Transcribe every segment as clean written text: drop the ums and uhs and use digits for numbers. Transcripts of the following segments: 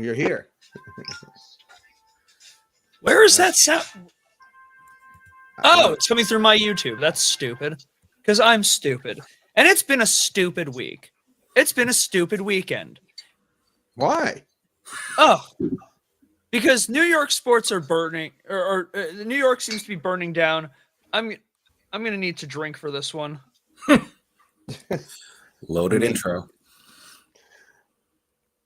you're here. Where is that sound? Oh, it's coming through my YouTube. That's stupid. Because I'm stupid. And it's been a stupid week. It's been a stupid weekend. Why? Oh, because New York sports are burning, or New York seems to be burning down. I'm gonna need to drink for this one. Loaded intro.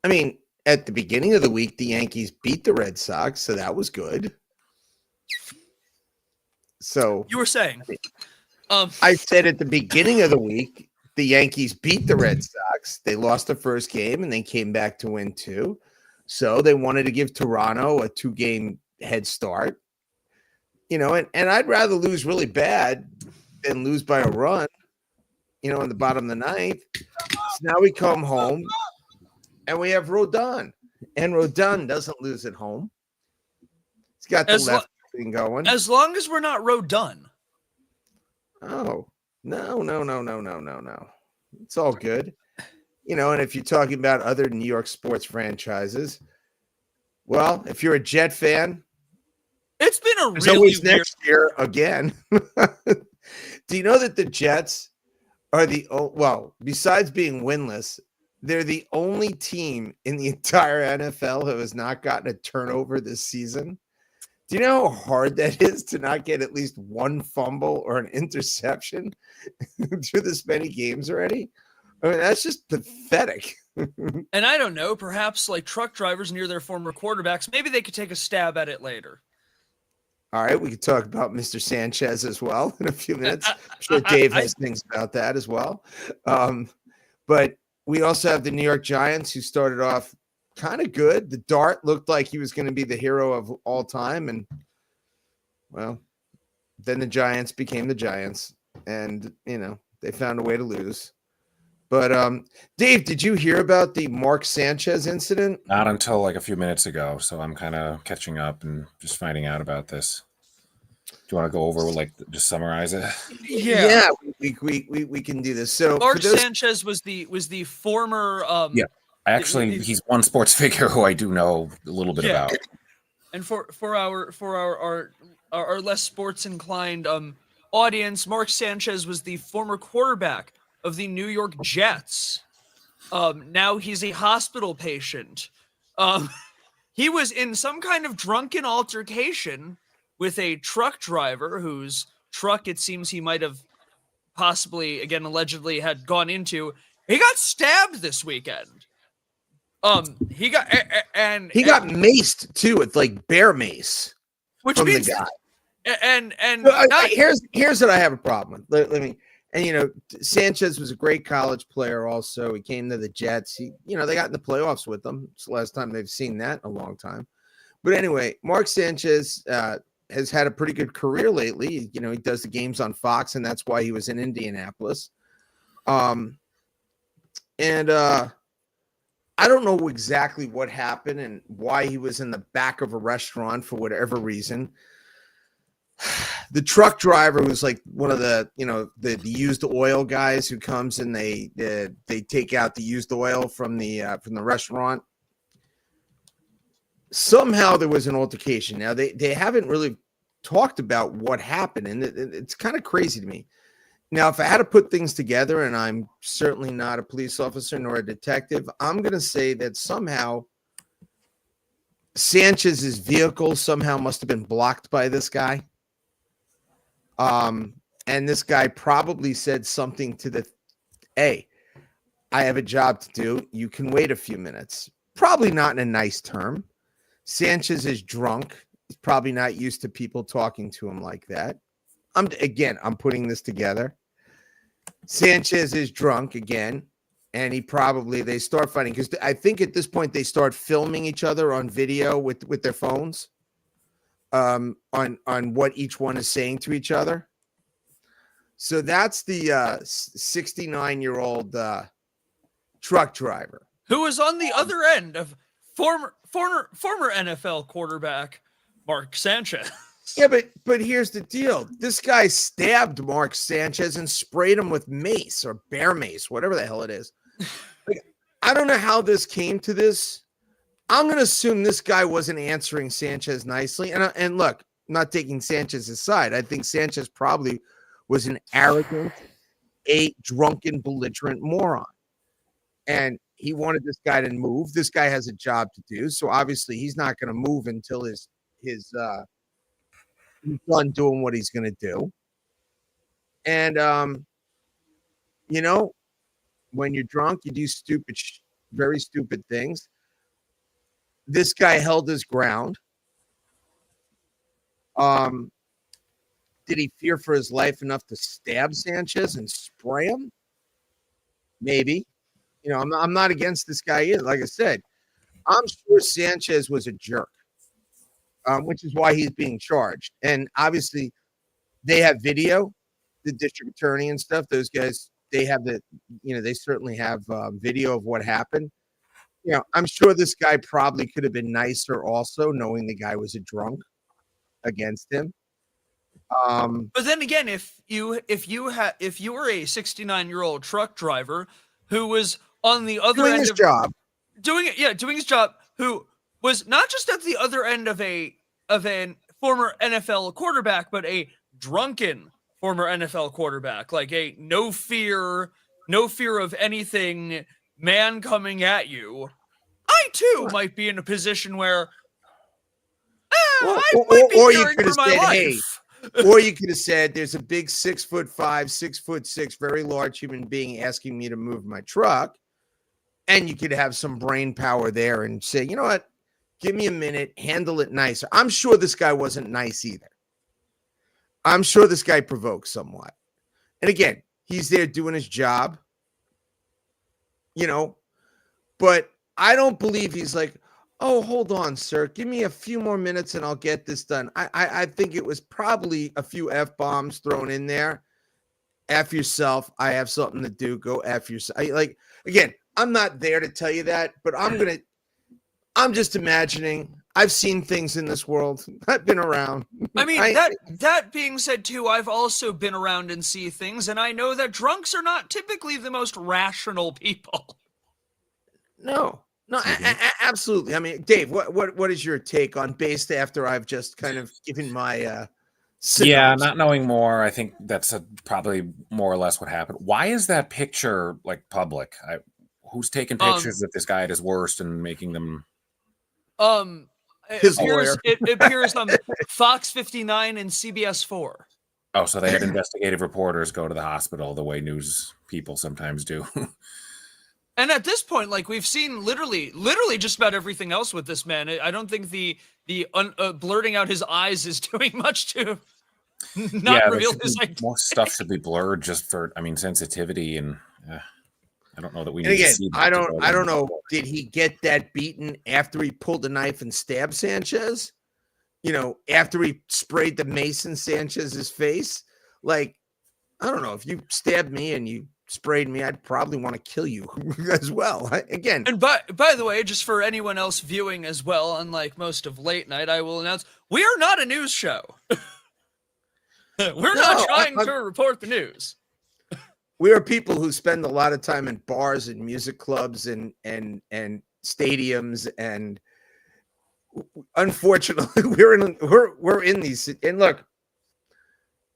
I mean, at the beginning of the week, the Yankees beat the Red Sox, so that was good. So You were saying, I said at the beginning of the week, the Yankees beat the Red Sox. They lost the first game and they came back to win 2. So they wanted to give Toronto a 2-game head start. You know, and I'd rather lose really bad than lose by a run, you know, in the bottom of the 9th. So now we come home and we have Rodon. And Rodon doesn't lose at home. He's got the left thing going. As long as we're not Rodon. Oh, no. It's all good. You know, and if you're talking about other New York sports franchises, well, if you're a Jet fan, it's been a really always weird... next year again. Do you know that the Jets are besides being winless, they're the only team in the entire NFL who has not gotten a turnover this season? Do you know how hard that is to not get at least one fumble or an interception through this many games already? I mean, that's just pathetic. And I don't know, perhaps like truck drivers near their former quarterbacks, maybe they could take a stab at it later. All right, we could talk about Mr. Sanchez as well in a few minutes. I'm sure Dave has things about that as well. But we also have the New York Giants, who started off kind of good. The Dart looked like he was going to be the hero of all time. And, well, then the Giants became the Giants. And, you know, they found a way to lose. But, Dave, did you hear about the Mark Sanchez incident? Not until like a few minutes ago. So I'm kind of catching up and just finding out about this. Do you want to go over, like, just summarize it? Yeah, we can do this. So Mark Sanchez was the former. Yeah, he's one sports figure who I do know a little bit about. And for our less sports inclined audience, Mark Sanchez was the former quarterback of the New York Jets. Now he's a hospital patient. He was in some kind of drunken altercation with a truck driver whose truck, it seems he might have possibly, again, allegedly had gone into. He got stabbed this weekend. He got maced too. It's like bear mace, which from means the guy. And here's what I have a problem with. Let me. And, you know, Sanchez was a great college player also. He came to the Jets. They got in the playoffs with them. It's the last time they've seen that in a long time. But anyway, Mark Sanchez has had a pretty good career lately. You know, he does the games on Fox, and that's why he was in Indianapolis. I don't know exactly what happened and why he was in the back of a restaurant for whatever reason. The truck driver was like one of the used oil guys who comes and they take out the used oil from the restaurant. Somehow there was an altercation. Now they haven't really talked about what happened, and it's kind of crazy to me. Now, if I had to put things together, and I'm certainly not a police officer nor a detective, I'm going to say that somehow Sanchez's vehicle somehow must have been blocked by this guy. And this guy probably said something to hey, I have a job to do. You can wait a few minutes. Probably not in a nice term. Sanchez is drunk. He's probably not used to people talking to him like that. I'm putting this together. Sanchez is drunk again, and they start fighting because I think at this point they start filming each other on video with their phones. On what each one is saying to each other. So that's the 69-year-old truck driver who was on the other end of former NFL quarterback Mark Sanchez. Yeah, but here's the deal. This guy stabbed Mark Sanchez and sprayed him with mace or bear mace, whatever the hell it is. Like, I don't know how this came to this. I'm going to assume this guy wasn't answering Sanchez nicely. And look, I'm not taking Sanchez's side. I think Sanchez probably was an arrogant, drunken, belligerent moron. And he wanted this guy to move. This guy has a job to do. So obviously he's not going to move until he's done doing what he's going to do. And, you know, when you're drunk, you do very stupid things. This guy held his ground. Did he fear for his life enough to stab Sanchez and spray him? Maybe. You know, I'm not against this guy either. Like I said, I'm sure Sanchez was a jerk, which is why he's being charged. And obviously, they have video, the district attorney and stuff. Those guys, they have they certainly have video of what happened. You know, I'm sure this guy probably could have been nicer also, knowing the guy was a drunk against him. But then again, if you were a 69-year-old truck driver who was on the other end of doing his job, who was not just at the other end of a former NFL quarterback, but a drunken former NFL quarterback, like a no fear of anything man coming at you, I too might be in a position where I might be fearing for my life. Or you could have said, there's a big 6'5", 6'6", very large human being asking me to move my truck. And you could have some brain power there and say, you know what, give me a minute, handle it nicer. I'm sure this guy wasn't nice either. I'm sure this guy provoked somewhat. And again, he's there doing his job, you know, but I don't believe he's like, oh, hold on, sir. Give me a few more minutes and I'll get this done. I think it was probably a few F-bombs thrown in there. F yourself. I have something to do. Go F yourself. Again, I'm not there to tell you that, but I'm just imagining. I've seen things in this world. I've been around. I mean, that being said, too, I've also been around and see things, and I know that drunks are not typically the most rational people. No, absolutely. I mean, Dave, what is your take on based after I've just kind of given my not knowing more, I think that's probably more or less what happened. Why is that picture like public? Who's taking pictures of this guy at his worst and making them? It appears on Fox 59 and CBS 4. Oh, so they had investigative reporters go to the hospital the way news people sometimes do. And at this point, like, we've seen literally just about everything else with this man. I don't think the blurting out his eyes is doing much to not reveal his identity. More stuff should be blurred just for, sensitivity, and I don't know that we need to see that. I don't know. Did he get that beaten after he pulled the knife and stabbed Sanchez? You know, after he sprayed the mace in Sanchez's face? Like, I don't know. If you stabbed me and you sprayed me, I'd probably want to kill you as well. Again. And by the way, just for anyone else viewing as well, unlike most of late night, I will announce we are not a news show. We're not trying to report the news. We are people who spend a lot of time in bars and music clubs and stadiums, and unfortunately, we're in these. And look,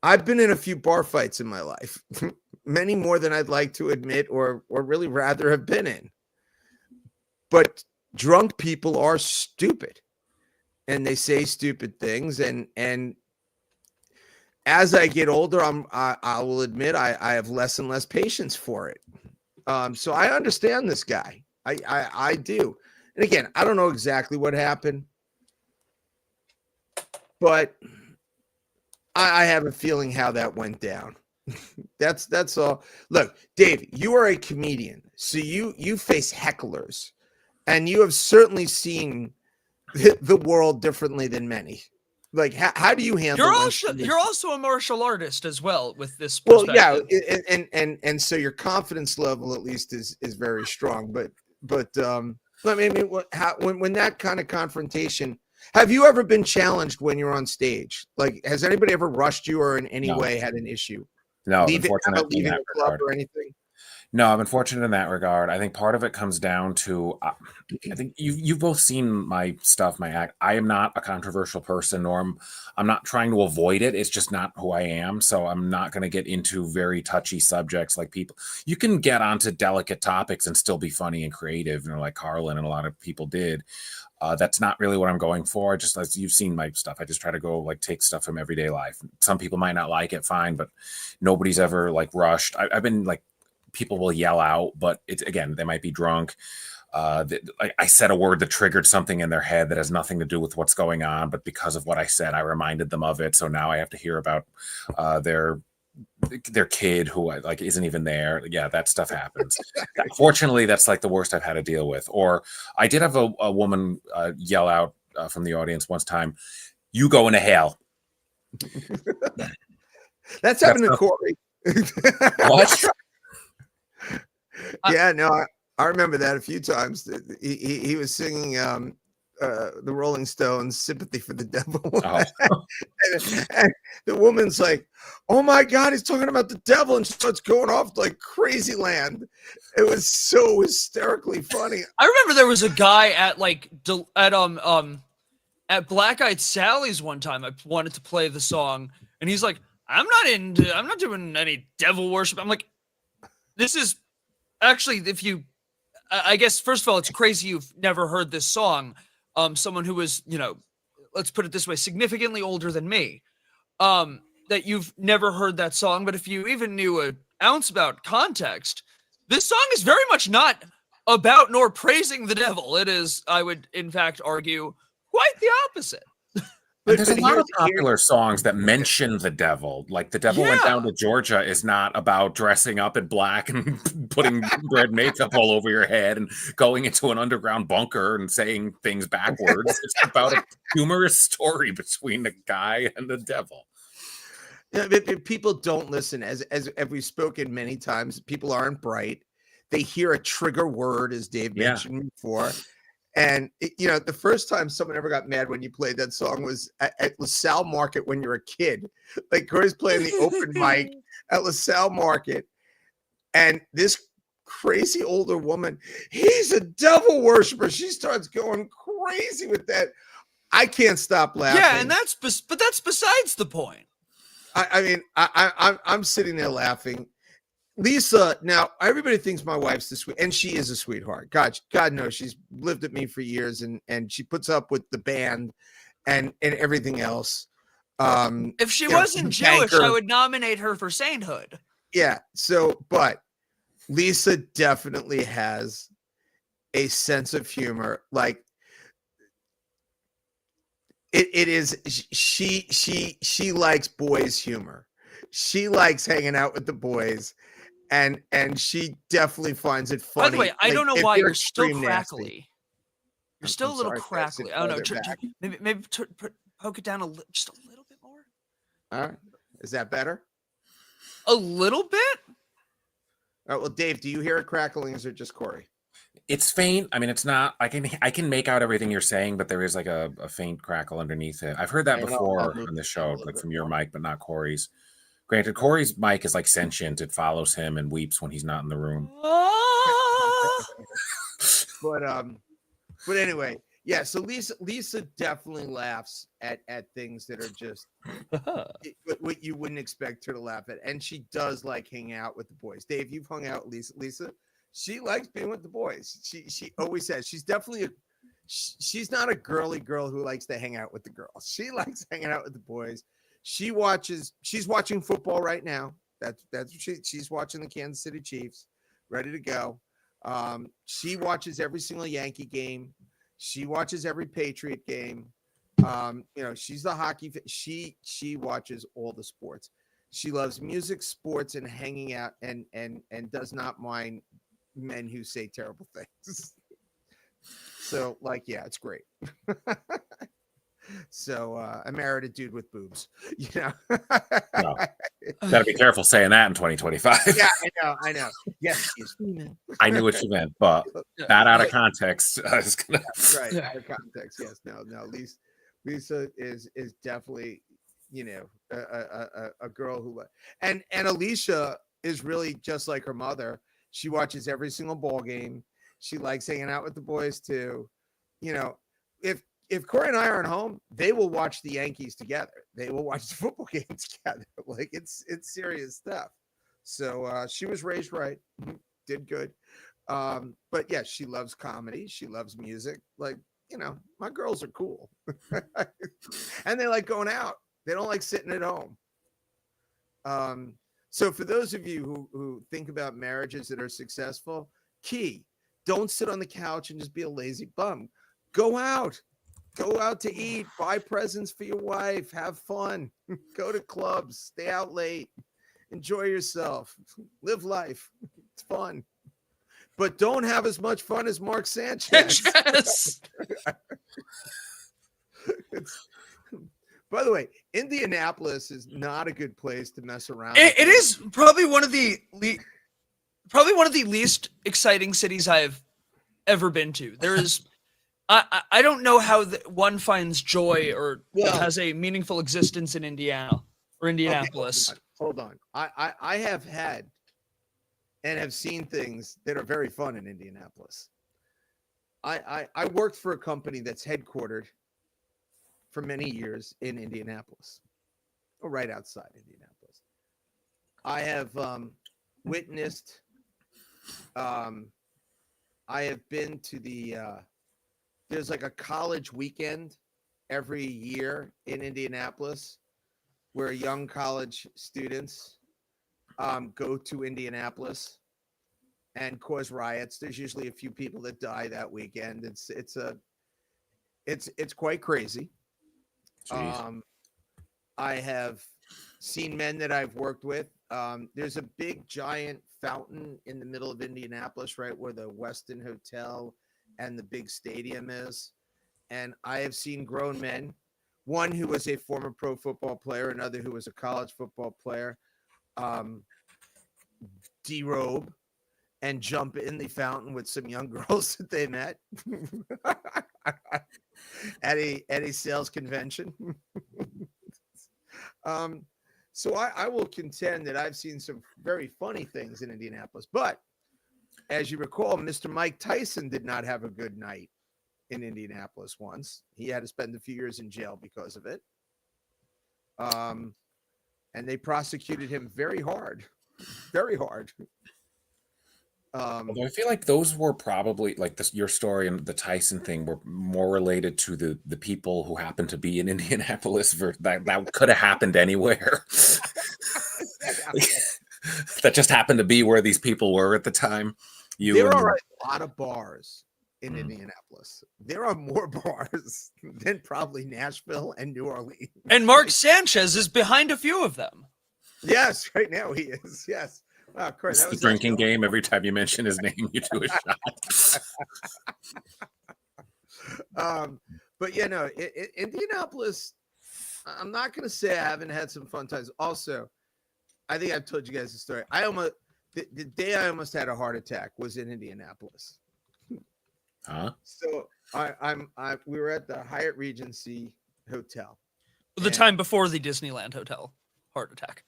I've been in a few bar fights in my life, many more than I'd like to admit, or really rather have been in. But drunk people are stupid, and they say stupid things, and as I get older, I will admit I have less and less patience for it. So I understand this guy. I do. And again, I don't know exactly what happened, but I have a feeling how that went down. That's all. Look, Dave, you are a comedian, so you face hecklers, and you have certainly seen the world differently than many. Like, how do you handle? You're also a martial artist as well with this perspective. Well, yeah, and so your confidence level at least is very strong. But I mean, when that kind of confrontation, have you ever been challenged when you're on stage? Like, has anybody ever rushed you or in any way had an issue? No, leaving the club or anything? No, I'm unfortunate in that regard. I think part of it comes down to I think you've both seen my stuff, my act. I am not a controversial person, nor I'm not trying to avoid it. It's just not who I am. So I'm not going to get into very touchy subjects like people. You can get onto delicate topics and still be funny and creative, like Carlin and a lot of people did. That's not really what I'm going for. Just as you've seen my stuff, I just try to go like take stuff from everyday life. Some people might not like it, fine, but nobody's ever like rushed. I've been like, people will yell out, but it's again, they might be drunk. I said a word that triggered something in their head that has nothing to do with what's going on, but because of what I said, I reminded them of it. So now I have to hear about their kid who like isn't even there. Yeah, that stuff happens. Fortunately, that's like the worst I've had to deal with. Or I did have a woman yell out from the audience once time, "You go into hell." That's happened to Corey. What? Yeah, no, I remember that a few times. He was singing the Rolling Stones' "Sympathy for the Devil," and the woman's like, "Oh my God, he's talking about the devil," and she starts going off like crazy land. It was so hysterically funny. I remember there was a guy at at Black Eyed Sally's one time. I wanted to play the song, and he's like, I'm not doing any devil worship. I'm like, this is actually, I guess, first of all, it's crazy you've never heard this song. Someone who was, let's put it this way, significantly older than me, that you've never heard that song. But if you even knew an ounce about context, this song is very much not about nor praising the devil. It is, I would in fact argue, quite the opposite. There's a lot of popular songs that mention the devil. Like "The Devil Went Down to Georgia" is not about dressing up in black and putting red makeup all over your head and going into an underground bunker and saying things backwards. It's about a humorous story between the guy and the devil. Yeah, people don't listen. As we've spoken many times, people aren't bright. They hear a trigger word, as Dave mentioned before. And the first time someone ever got mad when you played that song was at LaSalle Market when you're a kid. Like Corey's playing the open mic at LaSalle Market, and this crazy older woman, he's a devil worshiper. She starts going crazy with that. I can't stop laughing. Yeah, and that's besides the point. I mean, I'm sitting there laughing. Lisa, now everybody thinks my wife's the sweet, and she is a sweetheart. God knows she's lived with me for years, and she puts up with the band and everything else. If she wasn't Jewish, I would nominate her for sainthood. Yeah. So, but Lisa definitely has a sense of humor. Like it is. She likes boys' humor. She likes hanging out with the boys. And she definitely finds it funny. By the way, I don't know why you're still crackly. Nasty. You're still a little crackly. I don't know. Maybe poke it down just a little bit more. All right. Is that better? A little bit? All right. Well, Dave, do you hear it crackling? Or is it just Corey? It's faint. I mean, it's not. I can make out everything you're saying, but there is like a faint crackle underneath it. I've heard that before on this show, like from your mic, but not Corey's. Granted, Corey's mic is like sentient. It follows him and weeps when he's not in the room. But anyway, yeah. So Lisa definitely laughs at things that are just what you wouldn't expect her to laugh at, and she does like hanging out with the boys. Dave, you've hung out with Lisa. She likes being with the boys. She always says she's definitely she's not a girly girl who likes to hang out with the girls. She likes hanging out with the boys. She's watching football right now. That's what she's watching the Kansas City Chiefs, ready to go. She watches every single Yankee game. She watches every Patriot game. She's the hockey. She watches all the sports. She loves music, sports, and hanging out, and does not mind men who say terrible things. So, it's great. So I married a dude with boobs, Well, gotta be careful saying that in 2025. Yeah, I know. Yes, I knew what you meant, but that out of context is gonna right. Out of context, yes. No. Lisa is definitely, a girl who and Alicia is really just like her mother. She watches every single ball game. She likes hanging out with the boys too. You know, if Corey and I aren't home, they will watch the Yankees together. They will watch the football games together. Like it's serious stuff. So she was raised right, did good. But yeah, she loves comedy. She loves music. Like, you know, my girls are cool. And they like going out. They don't like sitting at home. So for those of you who think about marriages that are successful, don't sit on the couch and just be a lazy bum. Go out to eat, buy presents for your wife, have fun, go to clubs, stay out late, enjoy yourself, live life. It's fun. But don't have as much fun as Mark Sanchez. Yes. By the way, Indianapolis is not a good place to mess around. It is probably one of the least exciting cities I've ever been to. There is, I don't know how one finds joy or has a meaningful existence in Indiana or Indianapolis. Okay, hold on. I have had and have seen things that are very fun in Indianapolis. I worked for a company that's headquartered for many years in Indianapolis, or right outside Indianapolis. I have witnessed, I have been to there's like a college weekend every year in Indianapolis where young college students go to Indianapolis and cause riots. There's usually a few people that die that weekend. It's quite crazy. I have seen men that I've worked with. There's a big giant fountain in the middle of Indianapolis, right where the Westin Hotel and the big stadium is. And I have seen grown men, one who was a former pro football player, another who was a college football player, derobe and jump in the fountain with some young girls that they met at a sales convention. So I will contend that I've seen some very funny things in Indianapolis. But as you recall, Mr. Mike Tyson did not have a good night in Indianapolis once. He had to spend a few years in jail because of it. And they prosecuted him very hard. Very hard. Although I feel like those were probably like this, your story and the Tyson thing were more related to the people who happened to be in Indianapolis. That could have happened anywhere. That just happened to be where these people were at the time. There are a lot of bars in Indianapolis. There are more bars than probably Nashville and New Orleans. And Mark Sanchez is behind a few of them. Yes, right now he is. Yes. Wow, Chris, it's the drinking game. Every time you mention his name, you do a shot. But you know, Indianapolis, I'm not going to say I haven't had some fun times. Also, I think I've told you guys the story. The day I almost had a heart attack was in Indianapolis. Huh? So we were at the Hyatt Regency Hotel. The time before the Disneyland Hotel heart attack.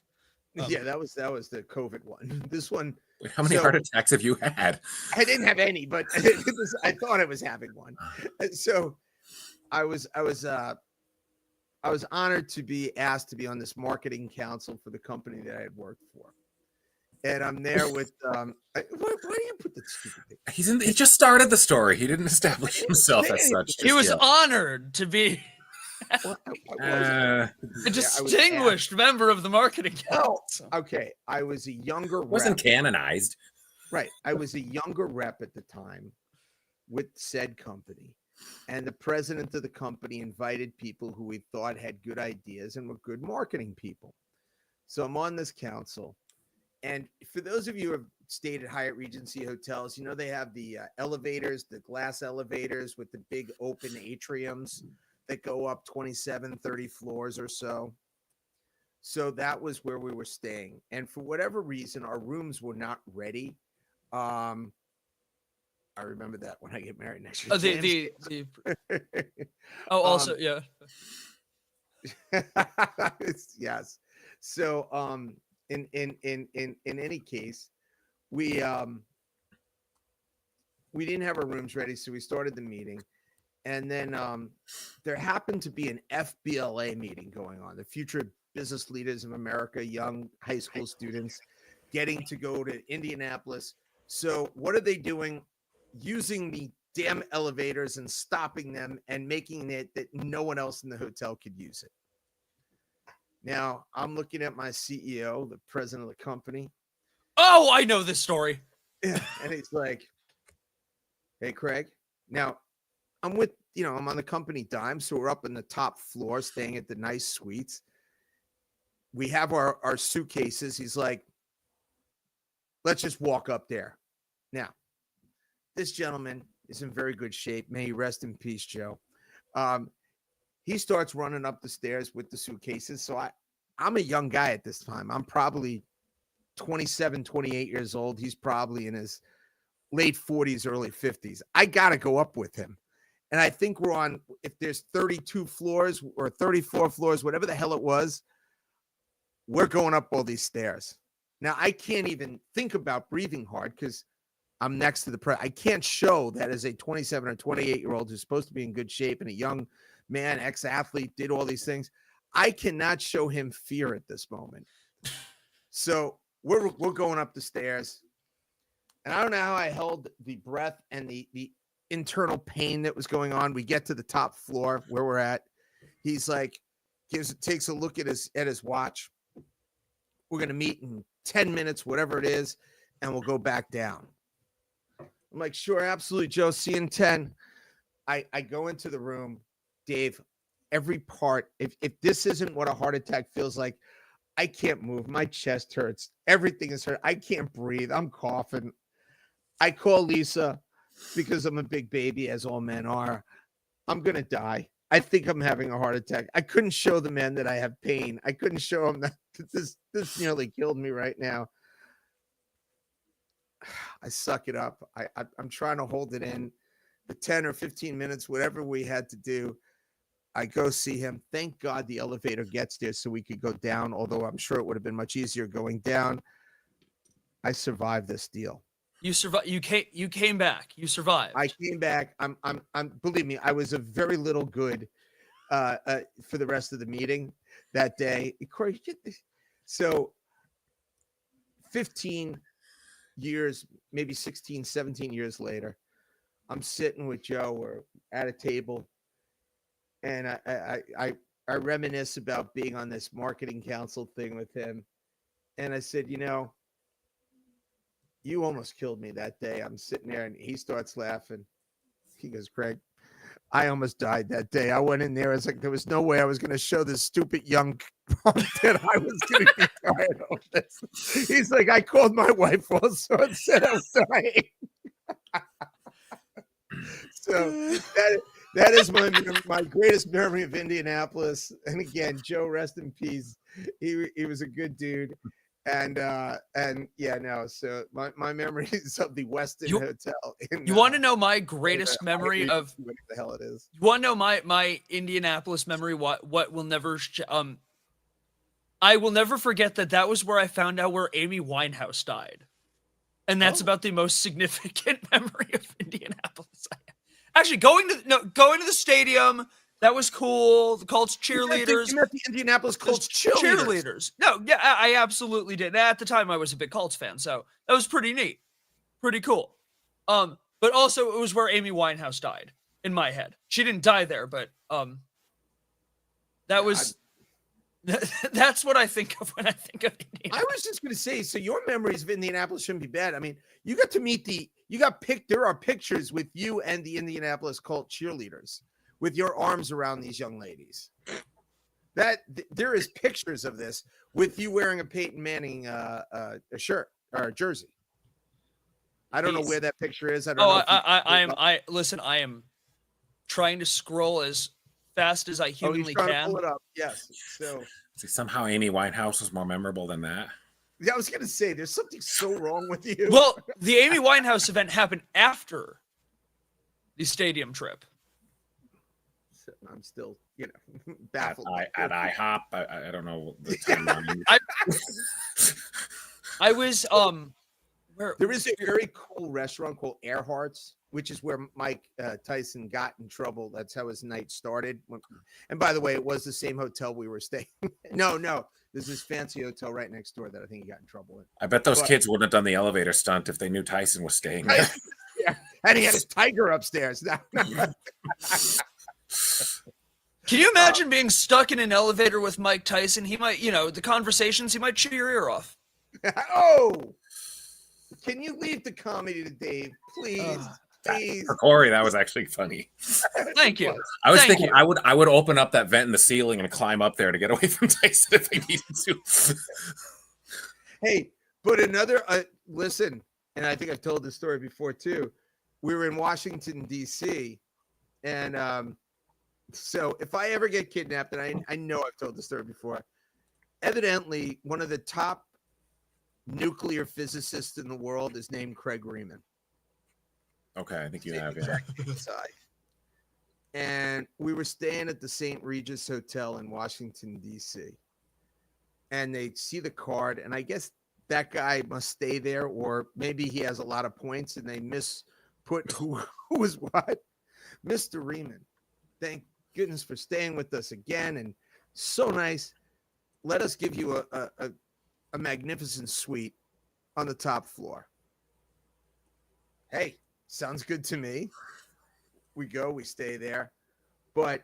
Yeah, that was the COVID one. This one. Wait, how many heart attacks have you had? I didn't have any, but I thought I was having one. So I was honored to be asked to be on this marketing council for the company that I had worked for. And I'm there with why do you put the stupid thing? He just started the story. He didn't establish himself as such. He was honored to be a distinguished member of the marketing council. Okay, I was a younger rep. Wasn't canonized. Right. I was a younger rep at the time with said company. And the president of the company invited people who we thought had good ideas and were good marketing people. So I'm on this council. And for those of you who have stayed at Hyatt Regency hotels, you know, they have the elevators, the glass elevators with the big open atriums that go up 27, 30 floors or so. So that was where we were staying. And for whatever reason, our rooms were not ready. I remember that when I get married next year. Also, yeah. Yes. So in any case, we we didn't have our rooms ready, so we started the meeting. And then there happened to be an FBLA meeting going on, the Future Business Leaders of America, young high school students getting to go to Indianapolis. So what are they doing? Using the damn elevators and stopping them and making it that no one else in the hotel could use it. Now, I'm looking at my CEO, the president of the company. Oh, I know this story. And he's like, hey, Craig. Now, I'm with, I'm on the company dime. So we're up in the top floor, staying at the nice suites. We have our suitcases. He's like, let's just walk up there. Now, this gentleman is in very good shape. May he rest in peace, Joe. He starts running up the stairs with the suitcases. So I'm a young guy at this time. I'm probably 27, 28 years old. He's probably in his late 40s, early 50s. I got to go up with him. And I think we're on, if there's 32 floors or 34 floors, whatever the hell it was, we're going up all these stairs. Now, I can't even think about breathing hard because I'm next to the I can't show that as a 27 or 28-year-old who's supposed to be in good shape and a young man, ex-athlete, did all these things. I cannot show him fear at this moment. So we're going up the stairs. And I don't know how I held the breath and the internal pain that was going on. We get to the top floor where we're at. He's like, takes a look at his watch. We're going to meet in 10 minutes, whatever it is, and we'll go back down. I'm like, sure, absolutely, Joe. See you in 10. I go into the room, Dave, every part. If this isn't what a heart attack feels like, I can't move. My chest hurts. Everything is hurt. I can't breathe. I'm coughing. I call Lisa because I'm a big baby, as all men are. I'm going to die. I think I'm having a heart attack. I couldn't show the man that I have pain. I couldn't show him that this nearly killed me right now. I suck it up. I'm trying to hold it in. The 10 or 15 minutes, whatever we had to do, I go see him. Thank God the elevator gets there so we could go down, although I'm sure it would have been much easier going down. I survived this deal. You survived. You came back. You survived. I came back. I'm believe me, I was a very little good for the rest of the meeting that day. So 15 years, maybe 16, 17 years later, I'm sitting with Joe. We're at a table, and I reminisce about being on this marketing council thing with him. And I said, you almost killed me that day. I'm sitting there and he starts laughing. He goes, Craig, I almost died that day. I went in there. It's like there was no way I was going to show this stupid young punk that I was going to be tired of this. He's like, I called my wife also and said I was dying. So that is my greatest memory of Indianapolis. And again, Joe, rest in peace. He was a good dude. And yeah, no. So my memories of the Westin Hotel. You want to know my greatest memory of what the hell it is? You want to know my Indianapolis memory? What will never I will never forget that was where I found out where Amy Winehouse died, and that's about the most significant memory of Indianapolis. Actually, going to the stadium. That was cool. The Colts cheerleaders. You met the Indianapolis Colts cheerleaders. No, yeah, I absolutely did. At the time, I was a big Colts fan, so that was pretty neat, pretty cool. But also it was where Amy Winehouse died in my head. She didn't die there, but that's what I think of when I think of Indianapolis. I was just going to say, so your memories of Indianapolis shouldn't be bad. I mean, you got to meet there are pictures with you and the Indianapolis Colts cheerleaders, with your arms around these young ladies. There is pictures of this with you wearing a Peyton Manning a shirt or a jersey. I don't know where that picture is. I don't know. Listen, I am trying to scroll as fast as I humanly can. To pull it up. Yes. So somehow Amy Winehouse was more memorable than that. Yeah, I was going to say there's something so wrong with you. Well, the Amy Winehouse event happened after the stadium trip. I'm still, baffled. At IHOP, I don't know the time. I was where there is a very cool restaurant called Earhart's which is where Mike Tyson got in trouble. That's how his night started. And by the way, it was the same hotel we were staying. No, there's this fancy hotel right next door that I think he got in trouble in. I bet those kids wouldn't have done the elevator stunt if they knew Tyson was staying there. Yeah, and he had his tiger upstairs. Can you imagine being stuck in an elevator with Mike Tyson? He might, the conversations, he might chew your ear off. Oh, can you leave the comedy to Dave, please? Please. For Corey, that was actually funny. Thank you. I was thinking I would open up that vent in the ceiling and climb up there to get away from Tyson if I needed to. Hey, but another listen, and I think I've told this story before too. We were in Washington D.C. and so if I ever get kidnapped, and I know I've told this story before, evidently one of the top nuclear physicists in the world is named Craig Riemann. Okay, I think you have, yeah. And we were staying at the St. Regis Hotel in Washington, D.C. And they see the card, and I guess that guy must stay there, or maybe he has a lot of points, and they misput who was what. Mr. Riemann, thank goodness for staying with us again, and so nice. Let us give you a magnificent suite on the top floor. Hey, sounds good to me. We we stay there. But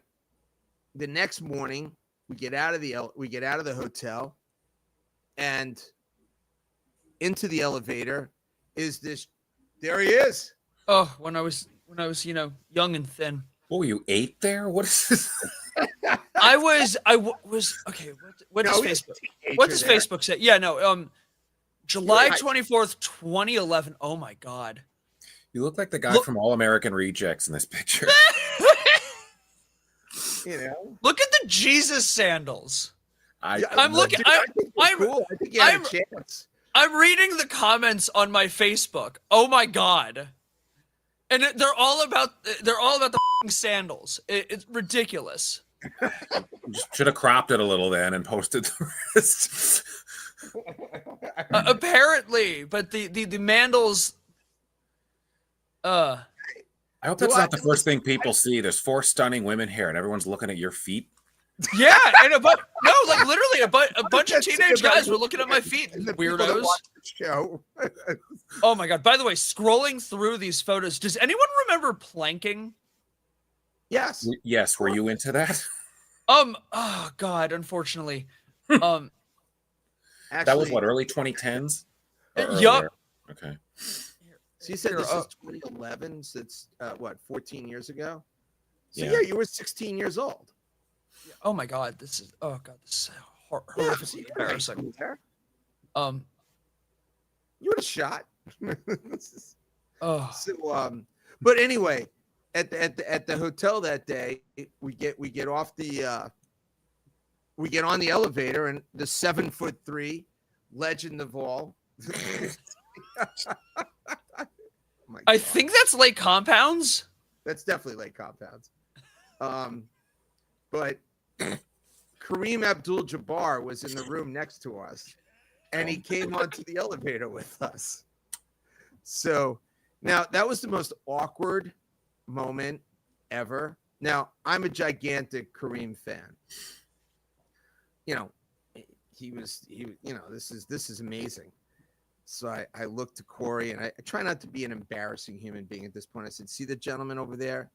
the next morning, we get out of the hotel, and into the elevator is this. There he is. Oh, when I was young and thin. Oh, you ate there? What is this? I was okay. What does Facebook? What does Facebook say? Yeah, no. July 24th, 2011. Oh my God. You look like the guy from All American Rejects in this picture. Look at the Jesus sandals. I'm looking. I think you had a chance. I'm reading the comments on my Facebook. Oh my God. And they're all about the sandals. It's ridiculous. Should have cropped it a little then and posted the rest. Apparently, but the mandals. I hope that's not the first thing people see. There's 4 stunning women here, and everyone's looking at your feet. Yeah, and literally a bunch of teenage guys were looking at my feet. Weirdos. Show. Oh my God! By the way, scrolling through these photos, does anyone remember planking? Yes. Yes. Were you into that? Oh God! Unfortunately. Actually, that was what, early 2010s? Yup. Okay. So you said this is 2011. So it's 14 years ago. So yeah, you were 16 years old. Oh my God! This is horrifically embarrassing. You would have shot. Oh. So but anyway, at the hotel that day, we get off the we get on the elevator, and the 7'3" legend of all. I think that's Lake Compounds. That's definitely Lake Compounds. But Kareem Abdul-Jabbar was in the room next to us, and he came onto the elevator with us. So now that was the most awkward moment ever. Now, I'm a gigantic Kareem fan. This is amazing. So I looked to Corey, and I try not to be an embarrassing human being at this point. I said, see the gentleman over there?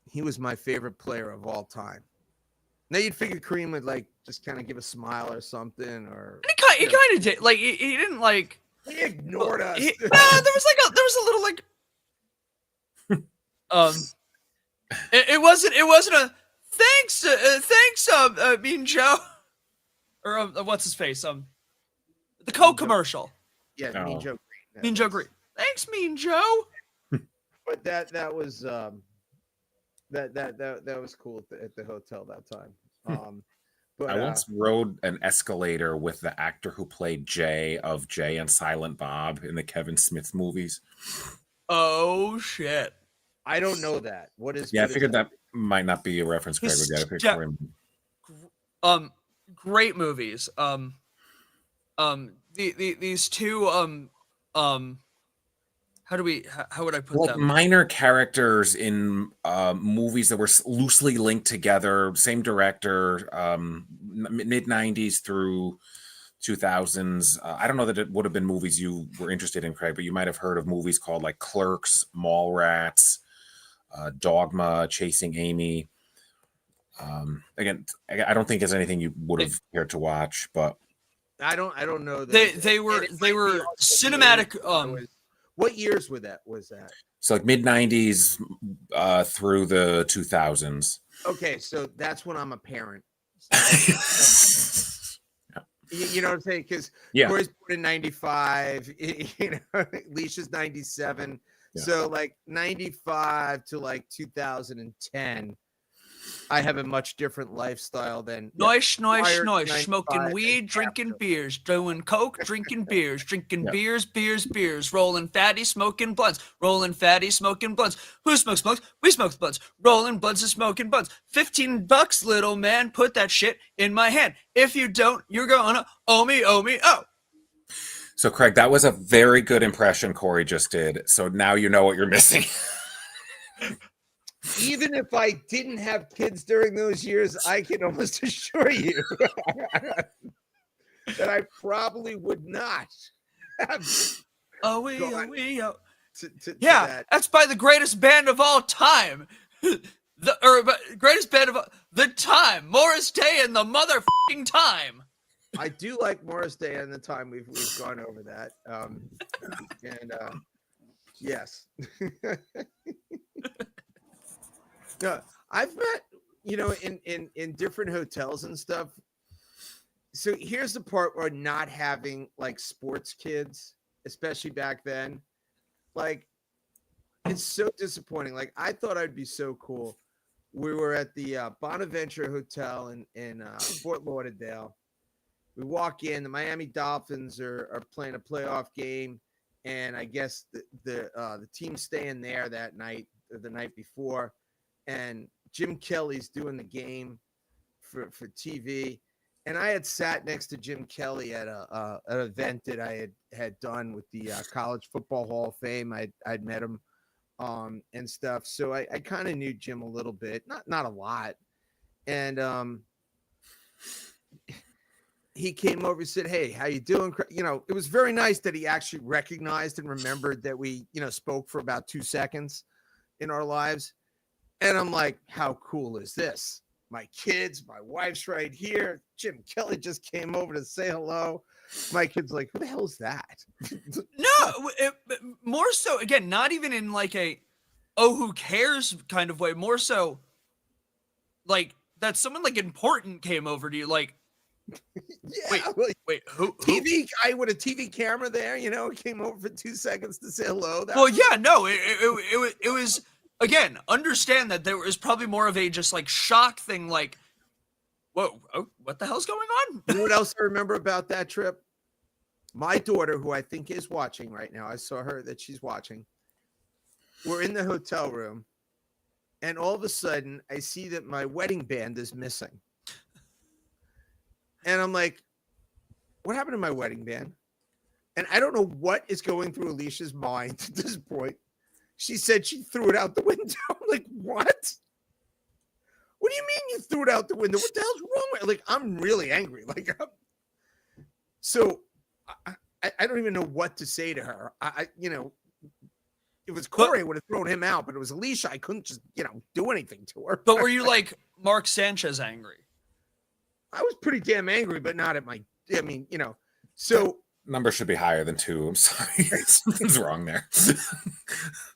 He was my favorite player of all time. Now you'd figure Kareem would just kind of give a smile or something, or he kind of did. Like he didn't like. He ignored us. There was a little It wasn't a thanks Mean Joe, or what's his face the Coke commercial. Yeah, no. Mean Joe Green. Mean Joe Green. Thanks, Mean Joe. But that was that was cool at the hotel that time. But I once rode an escalator with the actor who played Jay and Silent Bob in the Kevin Smith movies. Oh shit! I don't know that. What is? Yeah, I figured that might not be a reference. Craig would get a picture of him. Great movies. These two how would I put Like them? minor characters in movies that were loosely linked together, same director, mid 90s through 2000s. I don't know that it would have been movies you were interested in, Craig, but you might have heard of movies called like Clerks, Mallrats, Dogma, Chasing Amy. Again, I don't think it's anything you would have cared to watch, but I don't know. They were cinematic. What years was that? so like mid 90s through the 2000s. Okay, so that's when I'm a parent. You know what I'm saying? Because Corey's born in 95, Leisha's 97. Yeah. So like 95 to like 2010, I have a much different lifestyle than noise, smoking weed, drinking beers, doing coke, drinking beers, beers, rolling fatty, smoking blunts, Who smokes blunts? We smoke blunts, rolling blunts and smoking blunts. $15, little man, put that shit in my hand. If you don't, you're gonna owe me, oh. So Craig, that was a very good impression Corey just did. So now you know what you're missing. Even if I didn't have kids during those years, I can almost assure you that I probably would not have. That's by the greatest band of all time. Greatest band of the time. Morris Day and the motherfucking Time. I do like Morris Day and the Time. We've gone over that. Yes. No, I've met, in different hotels and stuff. So here's the part where not having like sports kids, especially back then, like it's so disappointing. Like I thought I'd be so cool. We were at the Bonaventure Hotel in Fort Lauderdale. We walk in, the Miami Dolphins are playing a playoff game, and I guess the team's staying there that night or the night before. And Jim Kelly's doing the game for TV. And I had sat next to Jim Kelly at an event that I had done with the College Football Hall of Fame. I'd met him and stuff. So I kind of knew Jim a little bit, not a lot. And he came over and said, "Hey, how you doing?" It was very nice that he actually recognized and remembered that we, spoke for about 2 seconds in our lives. And I'm like, how cool is this? My kids, my wife's right here. Jim Kelly just came over to say hello. My kid's like, who the hell is that? No, more so, again, not even in like a, who cares kind of way. More so, like, that someone like important came over to you. Like, wait, who? TV guy with a TV camera there, came over for 2 seconds to say hello. It was... Again, understand that there was probably more of a just like shock thing, like, whoa, what the hell's going on? You know what else I remember about that trip? My daughter, who I think is watching right now, I saw her that she's watching. We're in the hotel room, and all of a sudden, I see that my wedding band is missing. And I'm like, what happened to my wedding band? And I don't know what is going through Alicia's mind at this point. She said she threw it out the window. I'm like, what? What do you mean you threw it out the window? What the hell's wrong with it? Like, I'm really angry. Like, so I don't even know what to say to her. It was Corey, I would have thrown him out, but it was Alicia. I couldn't just, do anything to her. But were you like Mark Sanchez angry? I was pretty damn angry, but not at so. Number should be higher than 2. I'm sorry. Something's wrong there.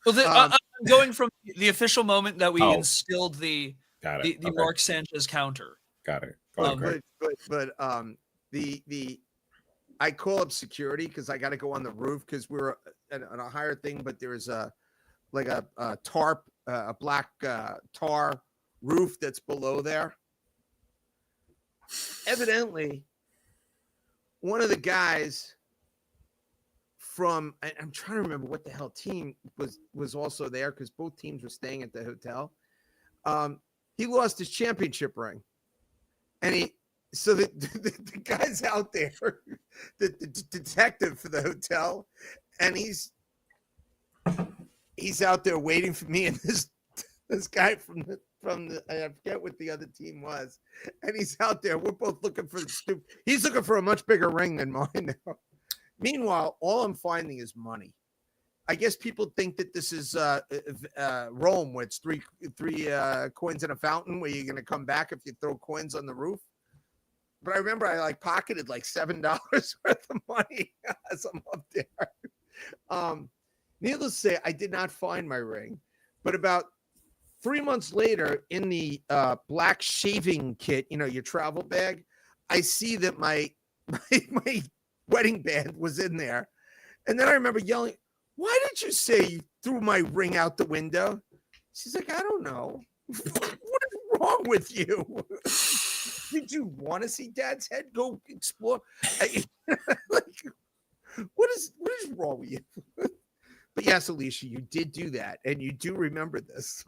Well, I'm going from the official moment that we instilled the Mark Sanchez counter. Got it. But I call up security because I got to go on the roof because we're on a higher thing, but there's a tarp, a black tar roof that's below there. Evidently, one of the guys I'm trying to remember what the hell team was also there because both teams were staying at the hotel. He lost his championship ring, and the guy's out there, the detective for the hotel, and he's he's out there waiting for me and this guy from the I forget what the other team was, and he's out there. We're both looking for he's looking for a much bigger ring than mine now. Meanwhile, all I'm finding is money. I guess people think that this is Rome, where it's three coins in a fountain, where you're going to come back if you throw coins on the roof. But I remember I like pocketed like $7 worth of money as I'm up there. Needless to say, I did not find my ring. But about 3 months later, in the black shaving kit, your travel bag, I see that my wedding band was in there. And then I remember yelling, "Why did you say you threw my ring out the window?" She's like, "I don't know." What is wrong with you? Did you want to see Dad's head go explore? Like, what is wrong with you? But yes, Alicia, you did do that, and you do remember this.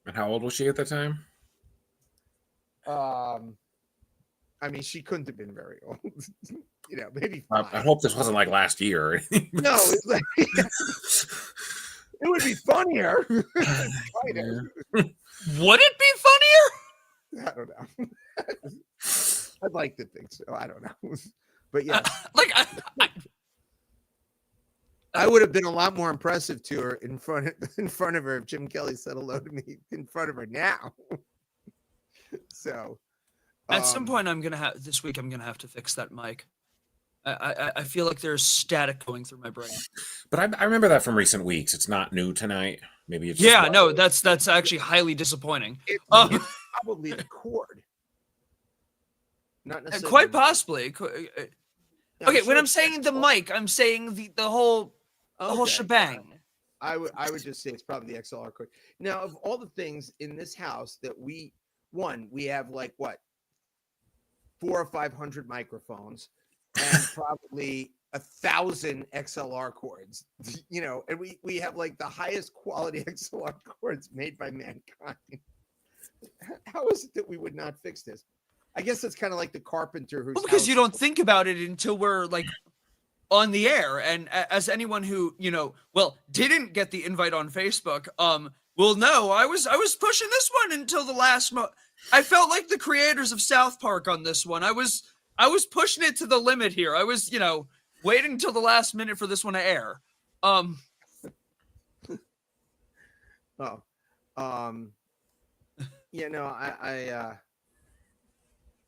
And how old was she at the time? I mean, she couldn't have been very old. Maybe 5. I hope this wasn't like last year or anything. No, it's like, it would be funnier. Would it be funnier? I don't know. I'd like to think so. I don't know. But yeah, I would have been a lot more impressive to her in front of her if Jim Kelly said hello to me in front of her now. So at some point this week I'm gonna have to fix that mic. I feel like there's static going through my brain. But I remember that from recent weeks. It's not new tonight. Maybe it's that's actually highly disappointing. It's probably the cord. Not necessarily. Quite possibly. Okay, when I'm saying the mic, I'm saying the whole shebang. I would just say it's probably the XLR cord. Now, of all the things in this house that we have like what 400 or 500 microphones and probably 1,000 XLR cords, and we have like the highest quality XLR cords made by mankind. How is it that we would not fix this? I guess it's kind of like the carpenter who's because you don't think about it until we're like on the air. And as anyone who, didn't get the invite on Facebook, will know, I was pushing this one until the last I felt like the creators of South Park on this one. I was pushing it to the limit here. I was, waiting until the last minute for this one to air.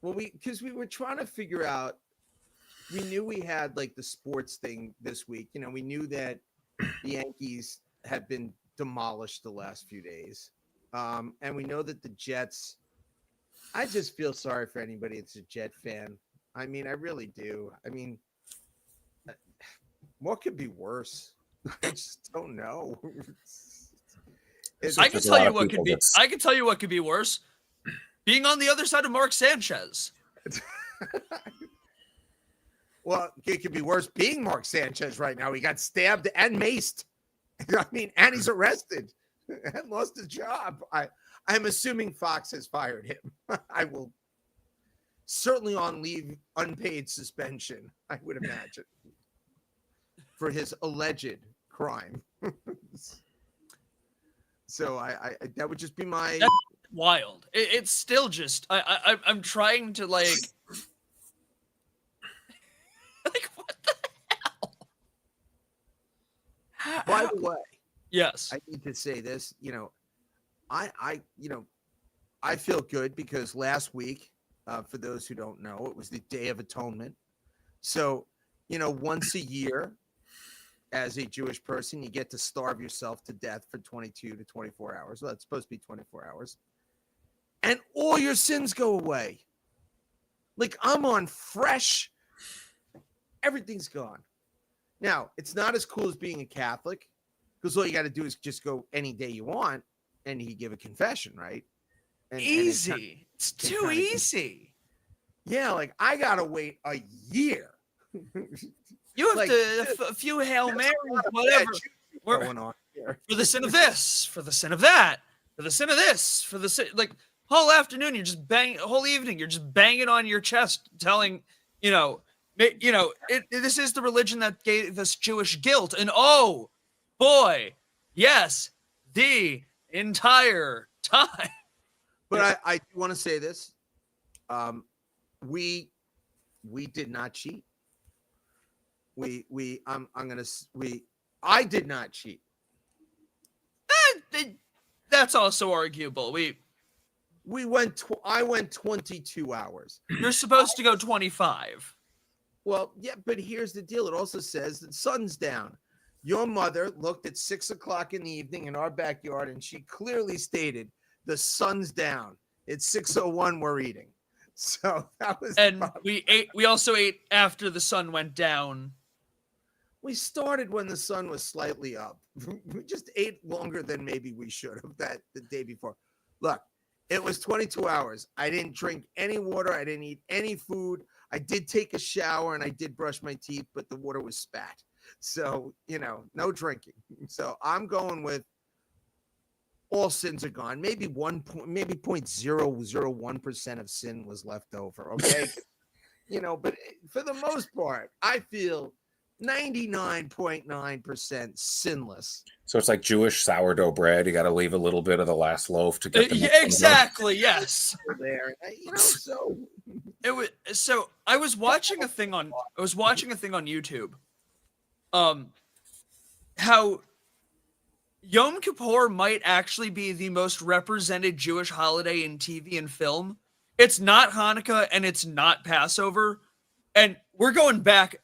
Because we were trying to figure out, we knew we had like the sports thing this week. We knew that the Yankees had been demolished the last few days. And we know that the Jets, I just feel sorry for anybody that's a Jet fan. I mean, I really do. I mean, what could be worse? I just don't know. I can tell you what could be. I can tell you what could be worse. Being on the other side of Mark Sanchez. Well, it could be worse being Mark Sanchez right now. He got stabbed and maced. I mean, and he's arrested and lost his job. I'm assuming Fox has fired him. I will certainly on leave, unpaid suspension, I would imagine, for his alleged crime. So I that would just be my... That's wild. It's still just I'm trying to like what the hell? By the way, yes, I need to say this. I feel good because last week, for those who don't know, it was the Day of Atonement. So once a year, as a Jewish person, you get to starve yourself to death for 22 to 24 hours. Well, it's supposed to be 24 hours. And all your sins go away. Like, I'm on fresh. Everything's gone. Now, it's not as cool as being a Catholic, because all you got to do is just go any day you want, and you give a confession, right? Easy. It's too easy. Yeah, like, I got to wait a year. You have to a few Hail Marys, whatever. Going on here. For the sin of this, for the sin of that, for the sin of this, for the sin, like whole afternoon, you're just whole evening, you're just banging on your chest, telling, this is the religion that gave us Jewish guilt. And oh, boy. Yes, the entire time. But I do want to say this. We did not cheat. I did not cheat. That's also arguable. I went 22 hours. You're supposed to go 25. Well, yeah, but here's the deal. It also says that sun's down. Your mother looked at 6 o'clock in the evening in our backyard, and she clearly stated the sun's down. It's 6:01. We're eating. So that was. And we ate. We also ate after the sun went down. We started when the sun was slightly up. We just ate longer than maybe we should have the day before. Look, it was 22 hours. I didn't drink any water. I didn't eat any food. I did take a shower and I did brush my teeth, but the water was spat. So, no drinking. So I'm going with all sins are gone. Maybe 0.001% of sin was left over. Okay. But for the most part, I feel 99.9% sinless. So it's like Jewish sourdough bread. You got to leave a little bit of the last loaf to get the exactly. Yes. There, so it was. So I was watching a thing on YouTube. How Yom Kippur might actually be the most represented Jewish holiday in TV and film. It's not Hanukkah and it's not Passover, and we're going back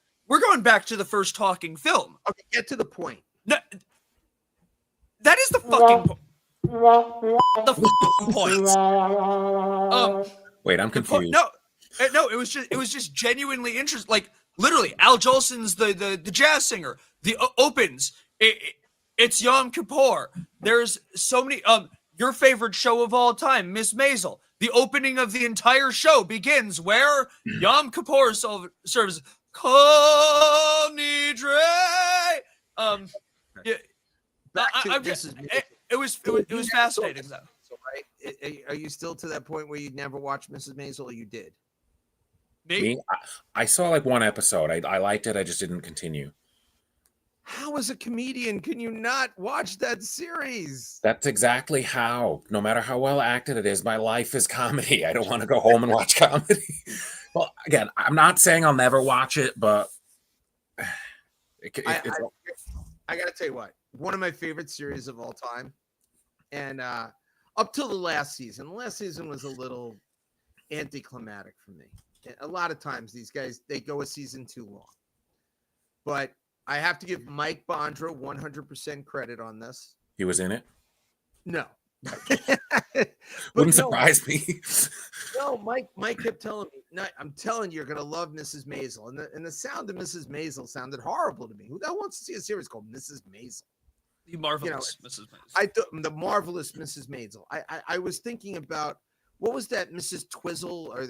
to the first talking film. Okay, get to the point. No, that is the fucking point. Wait, I'm confused. No, it was just genuinely interesting. Like literally, Al Jolson's the jazz singer. The opens. It's Yom Kippur. There's so many. Your favorite show of all time, Miss Maisel. The opening of the entire show begins where Yom Kippur serves Kol Nidre. Yeah, it was fascinating though. Right? Are you still to that point where you never watched Mrs. Maisel, or you did? Me? I saw like one episode. I liked it. I just didn't continue. How, as a comedian, can you not watch that series? That's exactly how. No matter how well acted it is, my life is comedy. I don't want to go home and watch comedy. Well, again, I'm not saying I'll never watch it, but I got to tell you what. One of my favorite series of all time, and up till the last season. The last season was a little anticlimactic for me. A lot of times, these guys, they go a season too long. But I have to give Mike Bondra 100% credit on this. He was in it? No. Wouldn't surprise me. No, Mike kept telling me, no, I'm telling you, you're going to love Mrs. Maisel. And the sound of Mrs. Maisel sounded horrible to me. Who the hell wants to see a series called Mrs. Maisel? The marvelous Mrs. Maisel. I thought the marvelous Mrs. Maisel. I was thinking about, what was that Mrs. Twizzle, or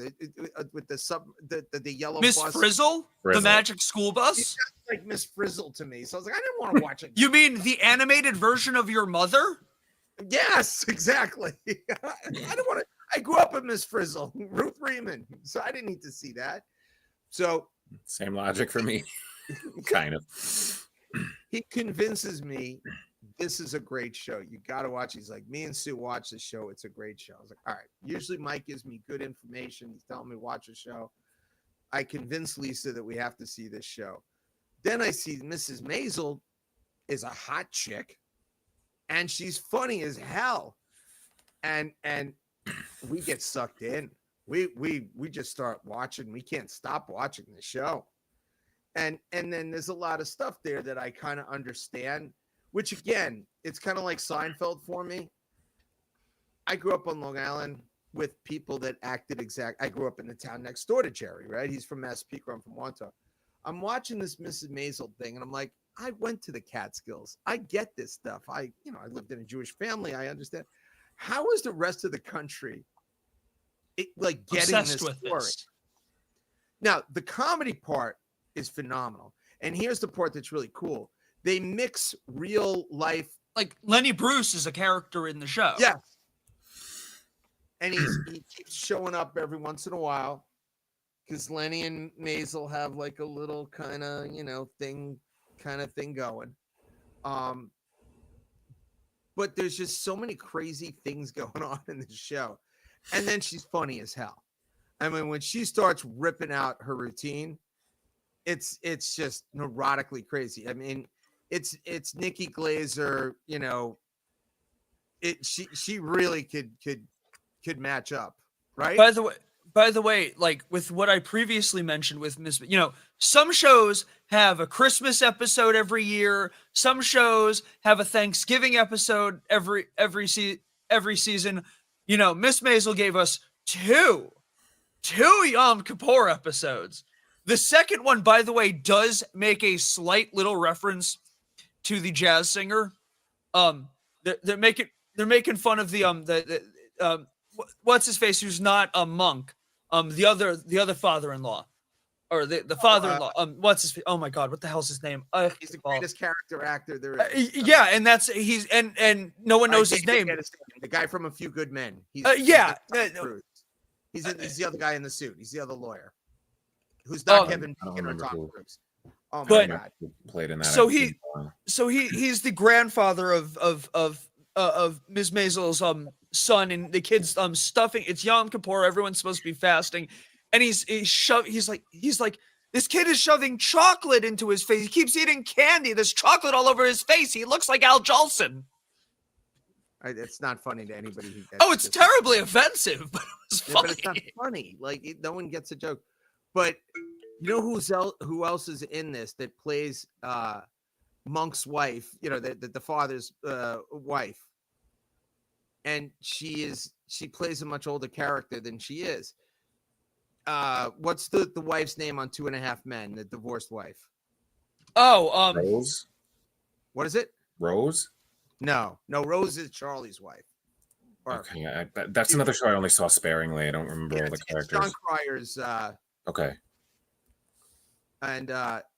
with the yellow Miss bus? Frizzle? The magic school bus? She sounded like Miss Frizzle to me. So I was like, I didn't want to watch it. You mean the animated version of your mother? Yes, exactly. I grew up with Miss Frizzle, Ruth Riemann, so I didn't need to see that. So same logic for me. Kind of. He convinces me this is a great show. You got to watch. He's like, me and Sue watch the show. It's a great show. I was like, all right. Usually Mike gives me good information. He's telling me watch a show. I convince Lisa that we have to see this show. Then I see Mrs. Maisel is a hot chick, and she's funny as hell. And we get sucked in. We just start watching. We can't stop watching the show. And then there's a lot of stuff there that I kind of understand, which again, it's kind of like Seinfeld for me. I grew up on Long Island with people that acted I grew up in the town next door to Jerry, right? He's from Massapequa, I'm from Wantagh. I'm watching this Mrs. Maisel thing, and I'm like, I went to the Catskills. I get this stuff. I lived in a Jewish family. I understand. How is the rest of the country getting obsessed this with story? this? Now, the comedy part is phenomenal. And here's the part that's really cool. They mix real life. Like Lenny Bruce is a character in the show. Yes. And he keeps showing up every once in a while because Lenny and Maisel have like a little kind of thing going. but there's just so many crazy things going on in the show. And then she's funny as hell. I mean, when she starts ripping out her routine, it's just neurotically crazy. I mean, it's Nikki Glazer, you know, she really could match up, right? By the way, like with what I previously mentioned with Miss, you know, some shows have a Christmas episode every year. Some shows have a Thanksgiving episode every season. You know, Miss Maisel gave us two Yom Kippur episodes. The second one, by the way, does make a slight little reference to the jazz singer. They're making fun of the what's his face, who's not a monk, the other father-in-law, or the father-in-law, what's his, oh my god, what the hell's his name? He's the greatest character actor there is. Yeah, and that's he's and no one knows his name. The guy from A Few Good Men. He's the other guy in the suit. He's the other lawyer who's not Kevin Bacon or Tom Cruise. Oh my god, played in that. So he's the grandfather of Ms. Maisel's son, and the kid's stuffing. It's Yom Kippur. Everyone's supposed to be fasting, and he's like this kid is shoving chocolate into his face. He keeps eating candy. There's chocolate all over his face. He looks like Al Jolson. It's not funny to anybody. It's terribly offensive, but it was funny. But it's not funny. Like no one gets a joke. But you know who else is in this that plays Monk's wife? You know, the father's wife, and she plays a much older character than she is. What's the wife's name on 2.5 Men? The divorced wife. Rose. What is it? Rose. No, Rose is Charlie's wife. Okay, that's another show I only saw sparingly. I don't remember all the characters. It's John Cryer's. Okay. And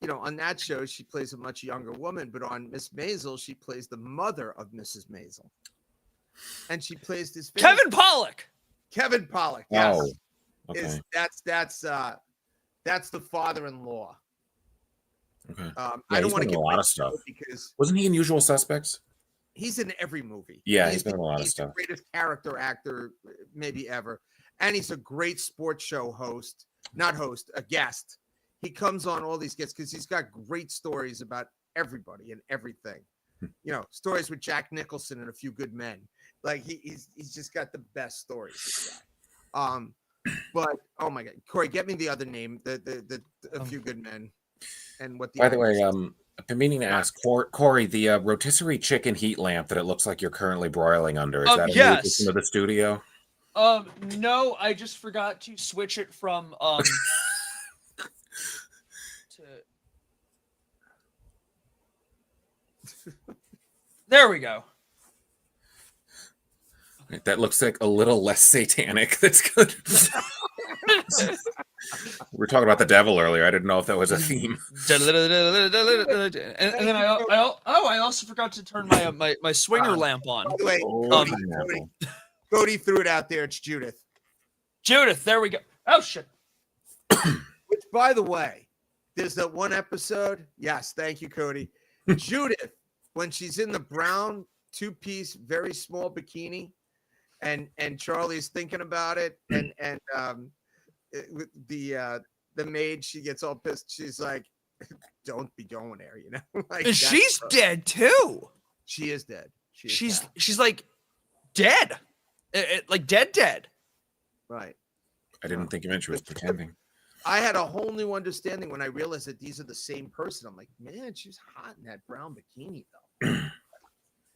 you know, on that show, she plays a much younger woman, but on Miss Maisel, she plays the mother of Mrs. Maisel, and she plays this Kevin Pollak. Kevin Pollak, yes. Oh, okay. That's the father-in-law. Okay. I don't want to get a lot of stuff because wasn't he in Usual Suspects? He's in every movie. Yeah, he's been in a lot of stuff. The greatest character actor maybe ever, and he's a great sports show host. Not host, a guest. He comes on all these guests because he's got great stories about everybody and everything. You know, stories with Jack Nicholson and A Few Good Men. Like he's just got the best stories. This guy. But oh my god, Corey, get me the other name. The A Few Good Men. And what? By the way, I've been meaning to ask Corey, the rotisserie chicken heat lamp that it looks like you're currently broiling under. Is that a into the studio? No, I just forgot to switch it from There we go. That looks like a little less satanic. That's good. We were talking about the devil earlier. I didn't know if that was a theme. And then I also forgot to turn my swinger lamp on. By the way, Cody threw it out there. It's Judith. Judith, there we go. Oh shit. Which, by the way, there's that one episode. Yes, thank you, Cody. Judith, when she's in the brown 2-piece, very small bikini, and Charlie's thinking about it, and the maid, she gets all pissed. She's like, "Don't be going there," you know. Like, she's dead too. She is dead. She's like dead, like dead. Right. I didn't think you meant she was pretending. I had a whole new understanding when I realized that these are the same person. I'm like, man, she's hot in that brown bikini, though.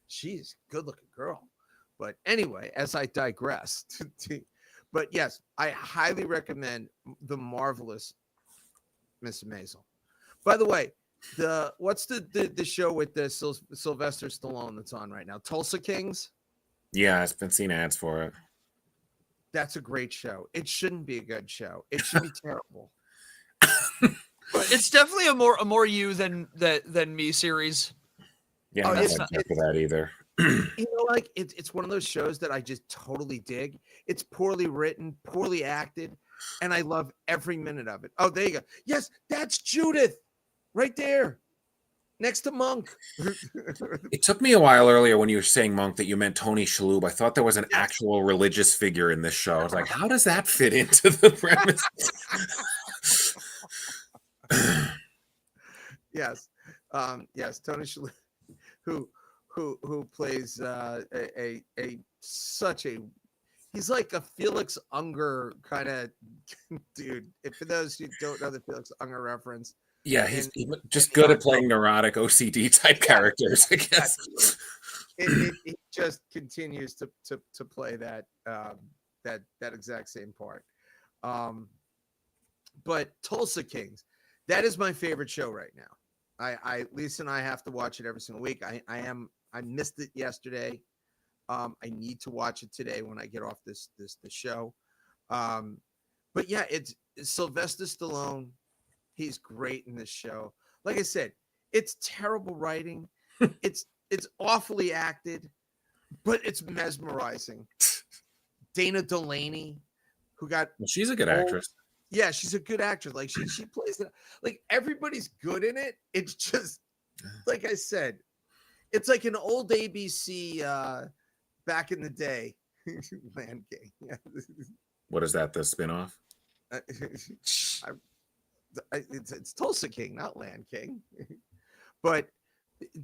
She's a good-looking girl. But anyway, as I digress, but yes, I highly recommend the marvelous Miss Maisel. By the way, what's the show with the Sylvester Stallone that's on right now? Tulsa Kings? Yeah, I've been seeing ads for it. That's a great show. It shouldn't be a good show. It should be terrible. But it's definitely a more you than me series. Yeah, I'm not for that either. You know, like it's one of those shows that I just totally dig. It's poorly written, poorly acted, and I love every minute of it. Oh, there you go. Yes, that's Judith, right there. next to Monk. It took me a while earlier when you were saying Monk that you meant Tony Shalhoub. I thought there was an actual religious figure in this show. I was like, how does that fit into the premise? Yes, yes, Tony Shalhoub, who plays such a he's like a Felix Unger kind of dude. If for those who don't know the Felix Unger reference, Yeah, he's just good at playing neurotic OCD type characters, I guess. It just continues to play that exact same part. But Tulsa Kings, that is my favorite show right now. Lisa and I have to watch it every single week. I missed it yesterday. I need to watch it today when I get off the show. But yeah, it's Sylvester Stallone. He's great in this show. Like I said, it's terrible writing. It's awfully acted, but it's mesmerizing. Dana Delaney, who got she's a good actress. Yeah, she's a good actress. Like she plays it. Like everybody's good in it. It's just like I said, it's like an old ABC back in the day. Land King. What is that? The spinoff? It's Tulsa King, not Land King. But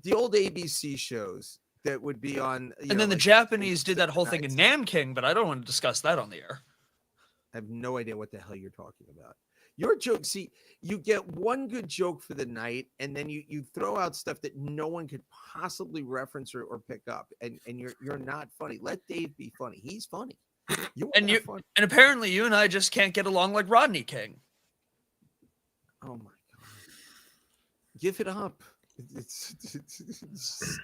the old ABC shows that would be on. And then the Japanese did that whole thing in Nanking, but I don't want to discuss that on the air. I have no idea what the hell you're talking about. Your joke, see, you get one good joke for the night, and then you throw out stuff that no one could possibly reference or pick up, and you're not funny. Let Dave be funny. He's funny. And apparently you and I just can't get along like Rodney King. Oh my God. Give it up. It's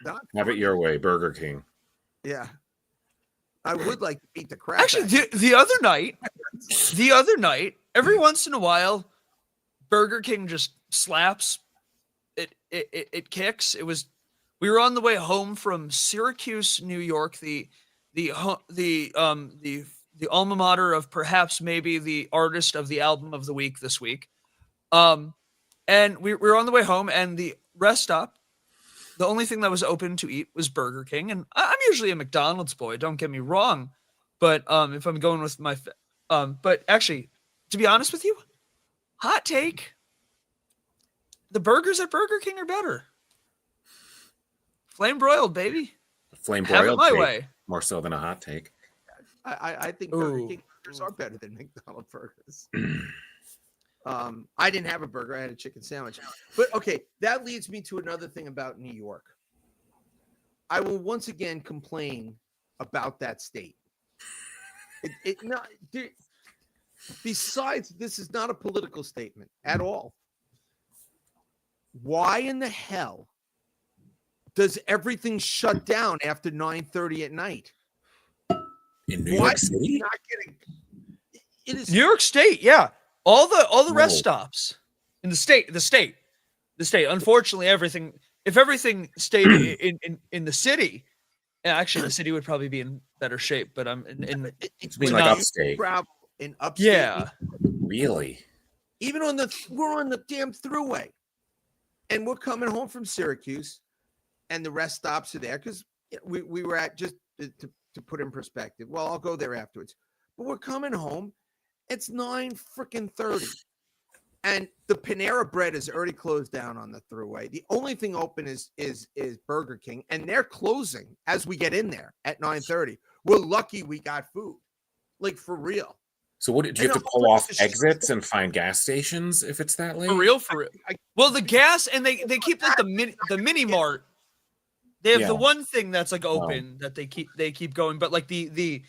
not have it your way, Burger King. Yeah. I would like to beat the crap. Actually, the other night, every once in a while, Burger King just slaps. It kicks. We were on the way home from Syracuse, New York, the alma mater of perhaps maybe the artist of the album of the week this week. And we were on the way home, and the rest stop, the only thing that was open to eat was Burger King. And I'm usually a McDonald's boy, don't get me wrong. But if I'm going with my but actually, to be honest with you, hot take, the burgers at Burger King are better. Flame broiled, baby. Flame broiled. Have it my way. More so than a hot take. I think Burger King burgers are better than McDonald's burgers. I didn't have a burger. I had a chicken sandwich. But okay, that leads me to another thing about New York. I will once again complain about that state. Besides, this is not a political statement at all. Why in the hell does everything shut down after 9:30 at night? In New York City? It is New York State, yeah. All the rest stops in the state. Unfortunately, if everything stayed in the city, actually the city would probably be in better shape. But I'm in it's being like upstate. In upstate, yeah, really. Even we're on the damn thruway, and we're coming home from Syracuse, and the rest stops are there because we were at just to put in perspective. Well, I'll go there afterwards, but we're coming home. It's 9:30, and the Panera Bread is already closed down on the thruway. The only thing open is Burger King, and they're closing as we get in there at 9:30. We're lucky we got food, like for real. So what do you have to pull off exits and find gas stations if it's that late? For real. Well, the gas, and they keep like the mini mart. They have the one thing that's like open that they keep going, but like the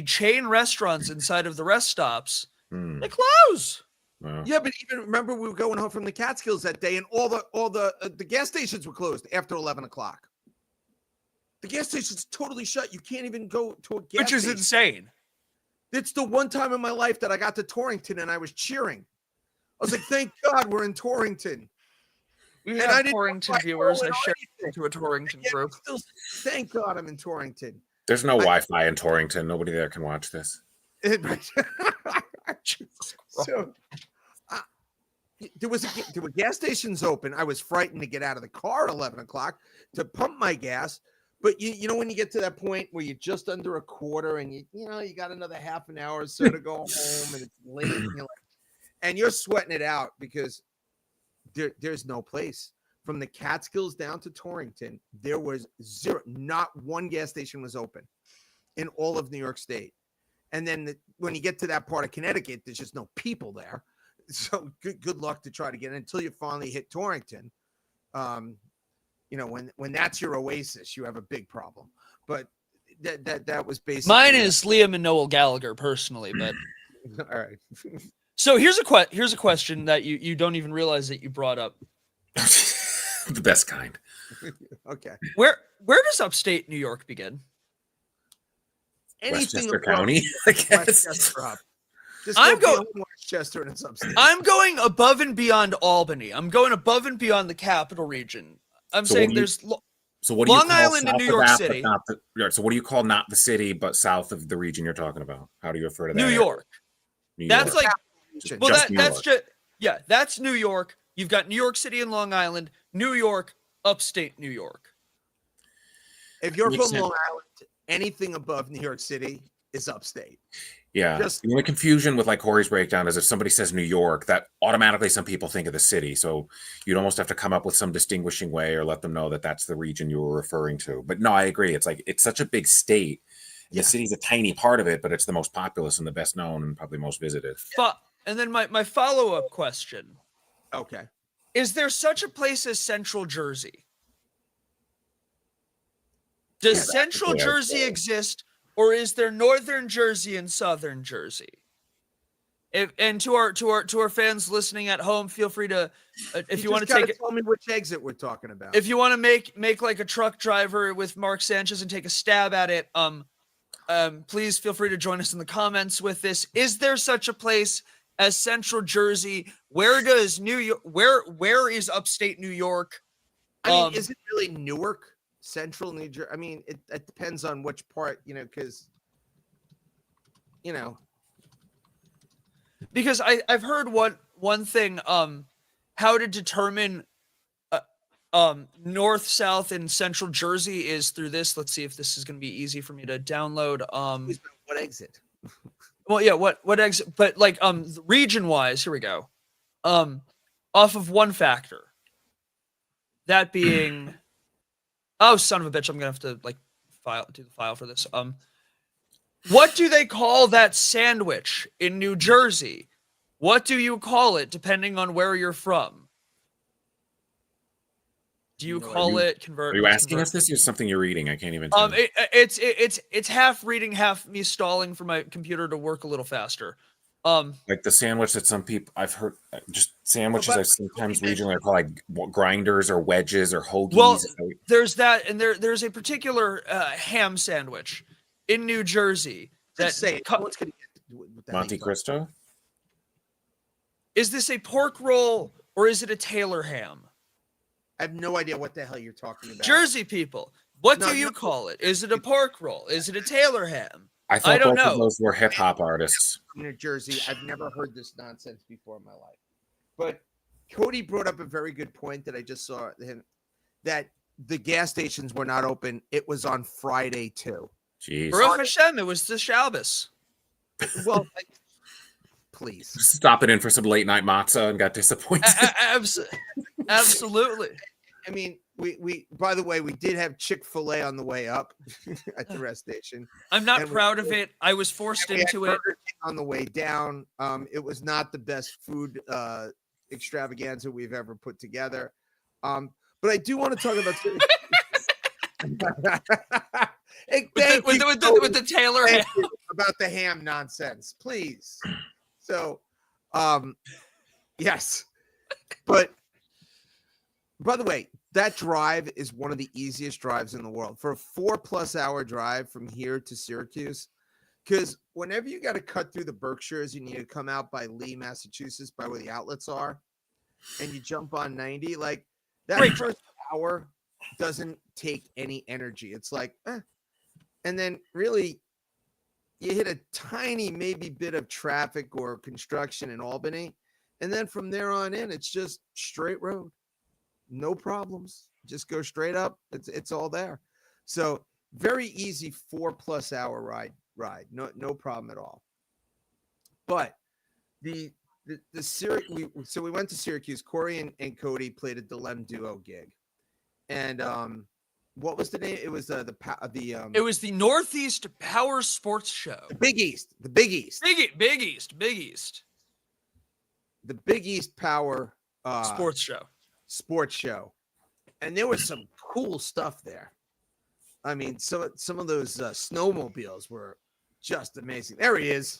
chain restaurants inside of the rest stops, they close. Wow. Yeah, but even remember we were going home from the Catskills that day, and all the gas stations were closed after 11 o'clock. The gas station's totally shut. You can't even go to a gas Which is station. insane. It's the one time in my life that I got to Torrington and I was cheering. I was like, thank God we're in Torrington. We have Torrington viewers. I shared into a Torrington group. Still, thank God I'm in Torrington. There's no Wi-Fi in Torrington. Nobody there can watch this. So, there were gas stations open. I was frightened to get out of the car at 11 o'clock to pump my gas. But you know, when you get to that point where you're just under a quarter and you got another half an hour or so to go home and it's late and you're sweating it out because there's no place. From the Catskills down to Torrington, there was zero, not one gas station was open in all of New York State. And then when you get to that part of Connecticut, there's just no people there. So good luck to try to get in until you finally hit Torrington. When that's your oasis, you have a big problem. But that was basically mine is Liam and Noel Gallagher personally, but all right. So here's a question that you don't even realize that you brought up. The best kind. Okay. Where does upstate New York begin? Anything Westchester County, I guess. Westchester up. I'm going Westchester and it's upstate. I'm going above and beyond Albany. I'm going above and beyond the capital region. I'm saying there's so what do you Long call Island and New York City. So what do you call not the city but south of the region you're talking about? How do you refer to that? New York. That's like that's New York. You've got New York City and Long Island, New York, upstate New York. If you're from Long Island, anything above New York City is upstate. Yeah. The only confusion with like Corey's breakdown is if somebody says New York, that automatically some people think of the city. So you'd almost have to come up with some distinguishing way or let them know that that's the region you were referring to. But no, I agree. It's like it's such a big state. The city's a tiny part of it, but it's the most populous and the best known and probably most visited. And then my follow-up question. Okay. Is there such a place as Central Jersey? Does Central Jersey exist, or is there Northern Jersey and Southern Jersey? And to our fans listening at home, feel free to if you want to tell me which exit we're talking about. If you want to make like a truck driver with Mark Sanchez and take a stab at it, please feel free to join us in the comments with this. Is there such a place as Central Jersey? Where does New York? Where is upstate New York? I mean, is it really Newark, Central New Jersey? I mean, it depends on which part, because because I've heard one thing, how to determine north, south, and Central Jersey is through this. Let's see if this is going to be easy for me to download. What exit? Well, yeah, what exit? But like region wise, here we go. Off of one factor. That being, oh son of a bitch, I'm gonna have to like do the file for this. What do they call that sandwich in New Jersey? What do you call it depending on where you're from? Do you call it convert? Are you asking us this or something you're reading? I can't even tell. It's half reading, half me stalling for my computer to work a little faster. Like the sandwich that some people I've heard, just sandwiches I sometimes regionally call like grinders or wedges or hoagies. Well, there's that, and there's a particular ham sandwich in New Jersey that Monte Cristo. Is this a pork roll or is it a Taylor ham? I have no idea what the hell you're talking about. Jersey people, what do you call it? Is it a pork roll? Is it a Taylor ham? I thought both of those were hip hop artists. New Jersey, I've never heard this nonsense before in my life. But Cody brought up a very good point that I just saw him, that the gas stations were not open. It was on Friday too. Jeez. Baruch Hashem, it was the Shabbos. Well, please stop it in for some late night matzah and got disappointed. Absolutely. I mean, we by the way, we did have Chick-fil-A on the way up at the rest station. I'm not proud of it. I was forced into it on the way down. It was not the best food extravaganza we've ever put together. But I do want to talk about with the Taylor ham. About the ham nonsense, please. So, yes, but by the way, that drive is one of the easiest drives in the world for a 4+ hour drive from here to Syracuse. Because whenever you got to cut through the Berkshires, you need to come out by Lee, Massachusetts, by where the outlets are, and you jump on 90. Like that first hour doesn't take any energy. It's like, and then really you hit a tiny maybe bit of traffic or construction in Albany, And then from there on in, it's just straight road. No problems. Just go straight up. It's all there. So very easy 4+ hour ride. No problem at all. But the so we went to Syracuse. Corey and Cody played a Dilem duo gig. And what was the name? It was it was the Northeast Power Sports Show. The Big East. The Big East. Big East. The Big East Power Sports Show. And there was some cool stuff there. I mean, some of those snowmobiles were just amazing. There he is.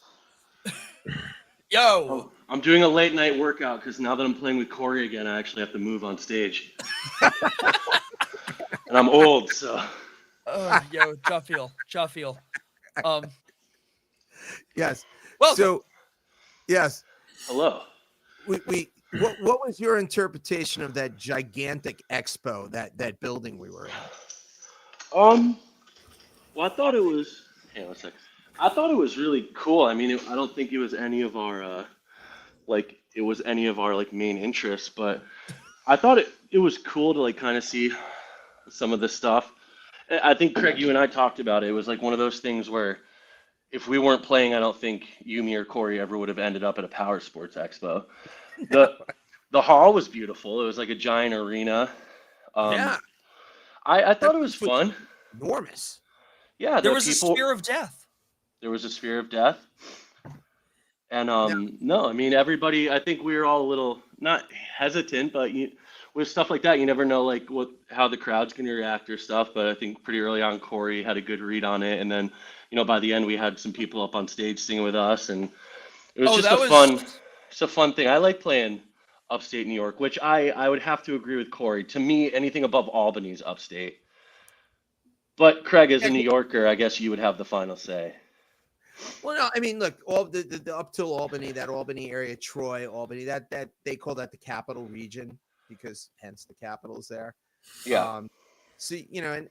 Yo. Oh, I'm doing a late night workout because now that I'm playing with Corey again, I actually have to move on stage. And I'm old, so. Yo, Jaffiel. Yes. Welcome. So, yes. Hello. What was your interpretation of that gigantic expo, that building we were in? Well, I thought it was. Hang on a second. I thought it was really cool. I mean, I don't think it was any of our main interests, but I thought it was cool to like kind of see some of this stuff. I think Craig, you and I talked about it. It was like one of those things where if we weren't playing, I don't think you, me, or Corey ever would have ended up at a Power Sports Expo. The hall was beautiful. It was like a giant arena. Yeah. I thought it was fun. Enormous. Yeah. There was a sphere of death. There was a sphere of death. And no, I mean, everybody, I think we were all a little, not hesitant, but with stuff like that, you never know like how the crowd's going to react or stuff. But I think pretty early on, Corey had a good read on it. And then, by the end, we had some people up on stage singing with us. And it was it's a fun thing. I like playing upstate New York, which I would have to agree with Corey. To me, anything above Albany is upstate. But Craig, as a New Yorker, I guess you would have the final say. Well, no, I mean, look, all the up till Albany, that Albany area, Troy, Albany, that they call that the capital region because hence the capital's there. Yeah. So,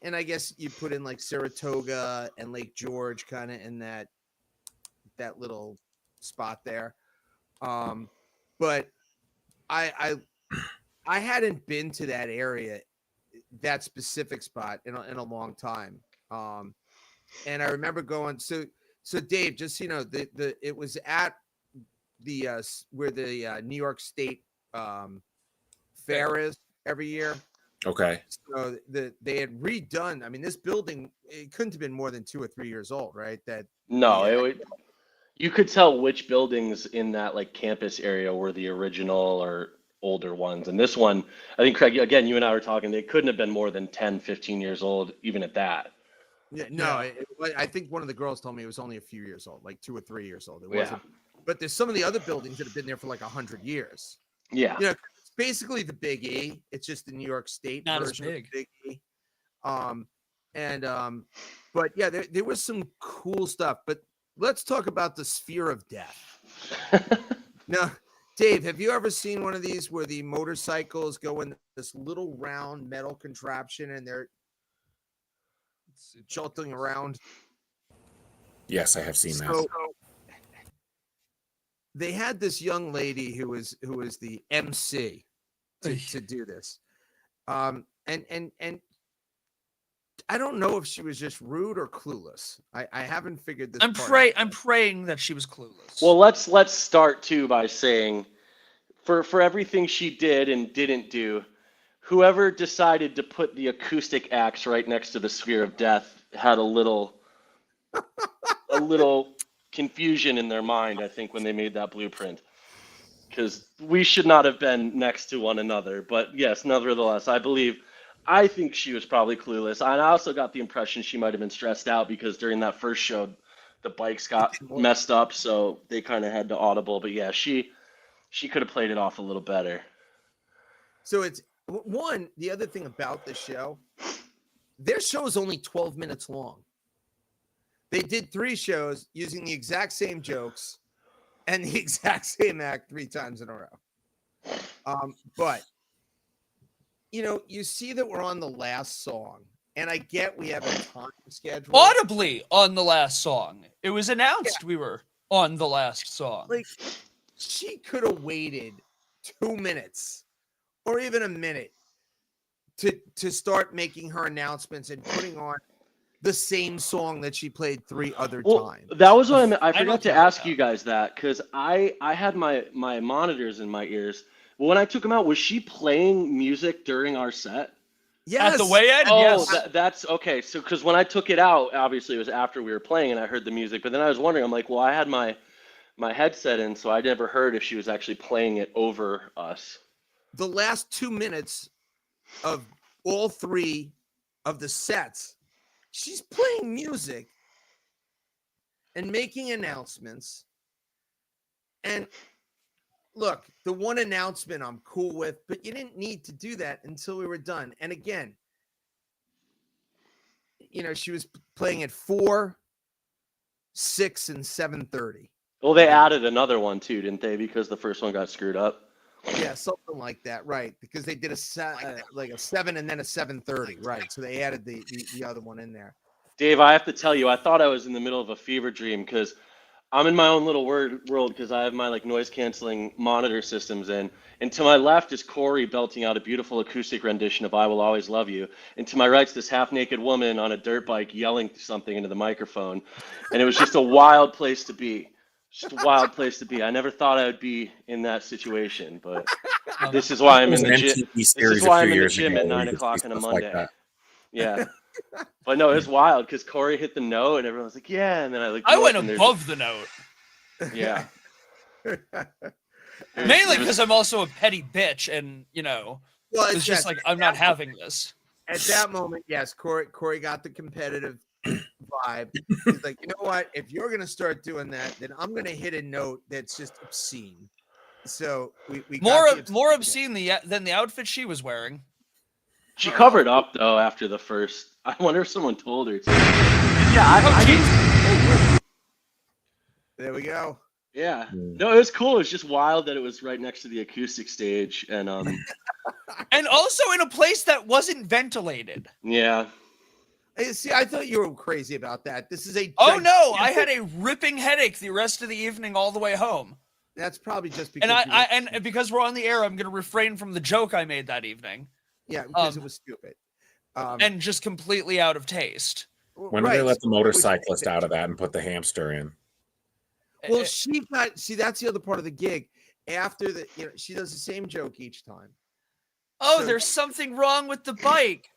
and I guess you put in like Saratoga and Lake George kind of in that little spot there. But I hadn't been to that area, that specific spot in a long time. And I remember going, so Dave, just, it was at the, where the New York State fair is every year. Okay. So they had redone, I mean, this building, it couldn't have been more than 2 or 3 years old, right? You could tell which buildings in that like campus area were the original or older ones. And this one, I think, Craig, again, you and I were talking, they couldn't have been more than 10, 15 years old, even at that. Yeah, no, I think one of the girls told me it was only a few years old, like 2 or 3 years old. It wasn't. But there's some of the other buildings that have been there for like 100 years. Yeah. It's basically the Big E. It's just the New York State version of the Big E. But yeah, there was some cool stuff. But let's talk about the sphere of death. Now, Dave, have you ever seen one of these where the motorcycles go in this little round metal contraption and they're jolting around? Yes, I have seen that. They had this young lady who was the MC to do this. And I don't know if she was just rude or clueless. I haven't figured this. I'm praying that she was clueless. Well, let's start too by saying for everything she did and didn't do, whoever decided to put the acoustic axe right next to the sphere of death had a little confusion in their mind, I think, when they made that blueprint. Because we should not have been next to one another. But yes, nevertheless, I think she was probably clueless. And I also got the impression she might have been stressed out because during that first show, the bikes got messed up, so they kind of had to audible. But yeah, she could have played it off a little better. So it's the other thing about the show, their show is only 12 minutes long. They did 3 shows using the exact same jokes and the exact same act 3 times in a row. But you see that we're on the last song, and I get we have a time schedule. Audibly on the last song. It was announced we were on the last song. she could have waited 2 minutes or even a minute to start making her announcements and putting on the same song that she played 3 other times. That was what I forgot don't to care ask about you guys that, because I had my monitors in my ears. But when I took them out, was she playing music during our set? Yes. At the weigh-in, Oh, yes. that's okay. So, because when I took it out, obviously it was after we were playing and I heard the music. But then I was wondering, I'm like, well, I had my headset in, so I never heard if she was actually playing it over us. The last 2 minutes of all 3 of the sets, she's playing music and making announcements. And look, the one announcement I'm cool with, but you didn't need to do that until we were done. And again, she was playing at 4, 6, and 7:30. Well, they added another one too, didn't they? Because the first one got screwed up. Yeah, something like that, right? Because they did like a 7 and then a 7:30, right? So they added the other one in there. Dave, I have to tell you, I thought I was in the middle of a fever dream because I'm in my own little world because I have my like noise canceling monitor systems in. And to my left is Corey belting out a beautiful acoustic rendition of I Will Always Love You. And to my right's this half naked woman on a dirt bike yelling something into the microphone. And it was just a wild place to be. Just a wild place to be. I never thought I would be in that situation, but this is why I'm in the gym. This is why I'm in the gym at 9 o'clock on a Monday. Yeah. But no, it's wild because Corey hit the note and everyone was like, yeah. And then I went above the note. Yeah. Mainly because I'm also a petty bitch and, well, it's just like, I'm not having this. At that moment, yes, Corey got the competitive vibe. He's like, you know what? If you're going to start doing that, then I'm going to hit a note that's just obscene. So we more obscene than the outfit she was wearing. She covered up though after the first. I wonder if someone told her to. Yeah, there we go. Yeah. No, it was cool. It was just wild that it was right next to the acoustic stage and and also in a place that wasn't ventilated. Yeah. Hey, see, I thought you were crazy about that. This is a Oh no, I had a ripping headache the rest of the evening all the way home. That's probably just because and because we're on the air, I'm going to refrain from the joke I made that evening. Yeah, because it was stupid. And just completely out of taste. When did they let the motorcyclist out of that and put the hamster in? Well, that's the other part of the gig. After she does the same joke each time. Oh, there's something wrong with the bike.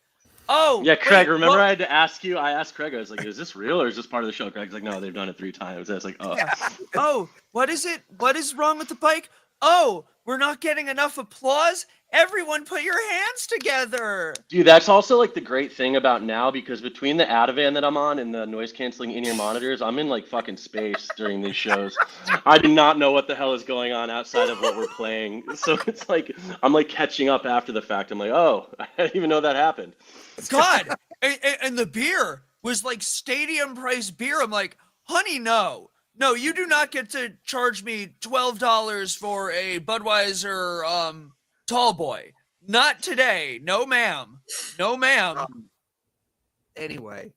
Oh, yeah, Craig. Remember, I had to ask you. I asked Craig. I was like, "Is this real or is this part of the show?" Craig's like, "No, they've done it 3 times." I was like, "Oh, yeah. Oh, what is it? What is wrong with the bike? Oh, we're not getting enough applause. Everyone, put your hands together." Dude, that's also like the great thing about now because between the Ativan that I'm on and the noise canceling in-ear monitors, I'm in like fucking space during these shows. I do not know what the hell is going on outside of what we're playing. So it's like I'm like catching up after the fact. I'm like, oh, I didn't even know that happened. God, and the beer was like stadium price beer. I'm like, honey, no, you do not get to charge me $12 for a Budweiser tall boy. Not today. No, ma'am. No, ma'am. Anyway,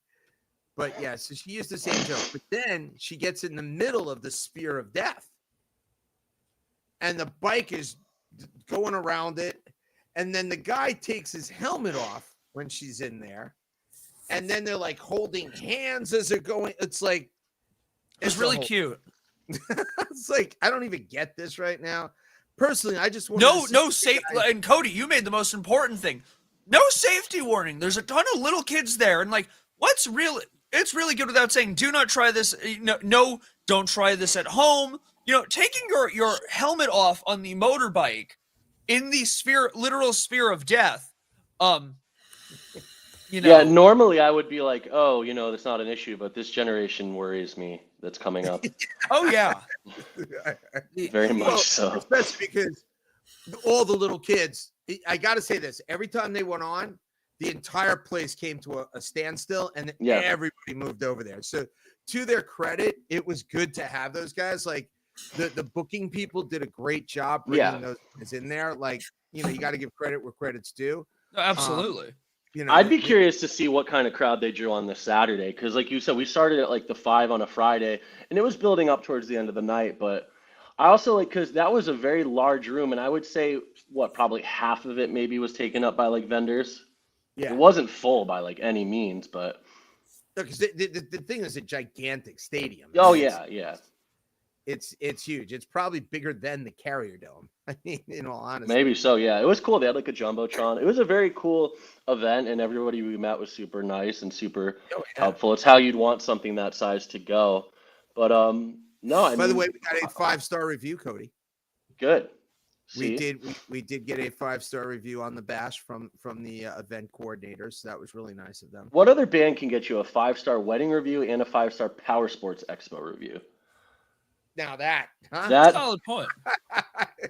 but yeah, so she used the same joke, but then she gets in the middle of the spear of death, and the bike is going around it, and then the guy takes his helmet off when she's in there, and then they're like holding hands as they're going. It's like it's really cute. It's like I don't even get this right now. Personally, I just want no safety. And Cody, you made the most important thing. No safety warning. There's a ton of little kids there, and like, what's real? It's really good without saying, "Do not try this." No, don't try this at home. Taking your helmet off on the motorbike in the literal sphere of death. Yeah, normally I would be like, oh, that's not an issue, but this generation worries me that's coming up. Oh, yeah. Very much so. Especially because all the little kids, I got to say this, every time they went on, the entire place came to a standstill and everybody moved over there. So to their credit, it was good to have those guys. Like the booking people did a great job bringing those guys in there. Like, you got to give credit where credit's due. Absolutely. I'd be curious to see what kind of crowd they drew on this Saturday. Because like you said, we started at like the 5 on a Friday and it was building up towards the end of the night. But I also like because that was a very large room, and I would say probably half of it maybe was taken up by like vendors. It Yeah. wasn't full by like any means, but Because the thing is a gigantic stadium. oh yeah. It's huge. It's probably bigger than the Carrier Dome. I mean, in all honesty. Maybe so, yeah. It was cool. They had like a jumbotron. It was a very cool event, and everybody we met was super nice and super Oh, yeah. helpful. It's how you'd want something that size to go. But no, I By the mean, way, we got a 5-star review, Cody. good. We See? did get a 5-star review on the bash from the event coordinators. So that was really nice of them. What other band can get you a 5-star wedding review and a 5-star Power Sports Expo review? Now that, huh? That Solid point.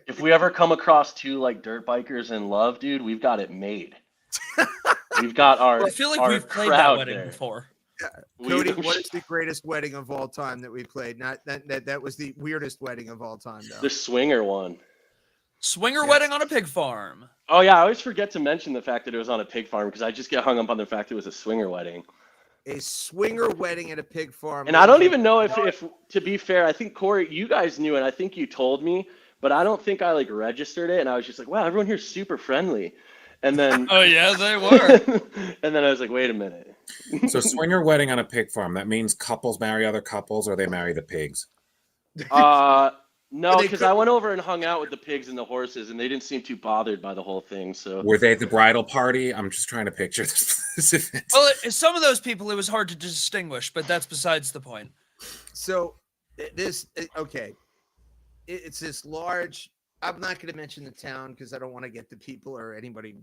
if we ever come across two like dirt bikers in love, dude, we've got it made. We've got our I feel like our we've played that crowd wedding there. before. Cody, what is the greatest wedding of all time that we played? Not that was the weirdest wedding of all time, though. The swinger one? Swinger Yes. wedding on a pig farm. Oh yeah, I always forget to mention the fact that it was on a pig farm because I just get hung up on the fact it was a swinger wedding. A swinger wedding at a pig farm. And I don't even know if to be fair, I think Corey, you guys knew, and I think you told me, but I don't think I like registered it, and I was just like, wow, everyone here's super friendly. And then Oh yeah, they were. and then I was like, wait a minute. So swinger wedding on a pig farm. That means couples marry other couples, or they marry the pigs. No, They because could- I went over and hung out with the pigs and the horses, and they didn't seem too bothered by the whole thing. So Were they the bridal party? I'm just trying to picture this event. Well, some of those people, it was hard to distinguish, but that's besides the point. So okay, it's this large. I'm not going to mention the town because I don't want to get the people or anybody,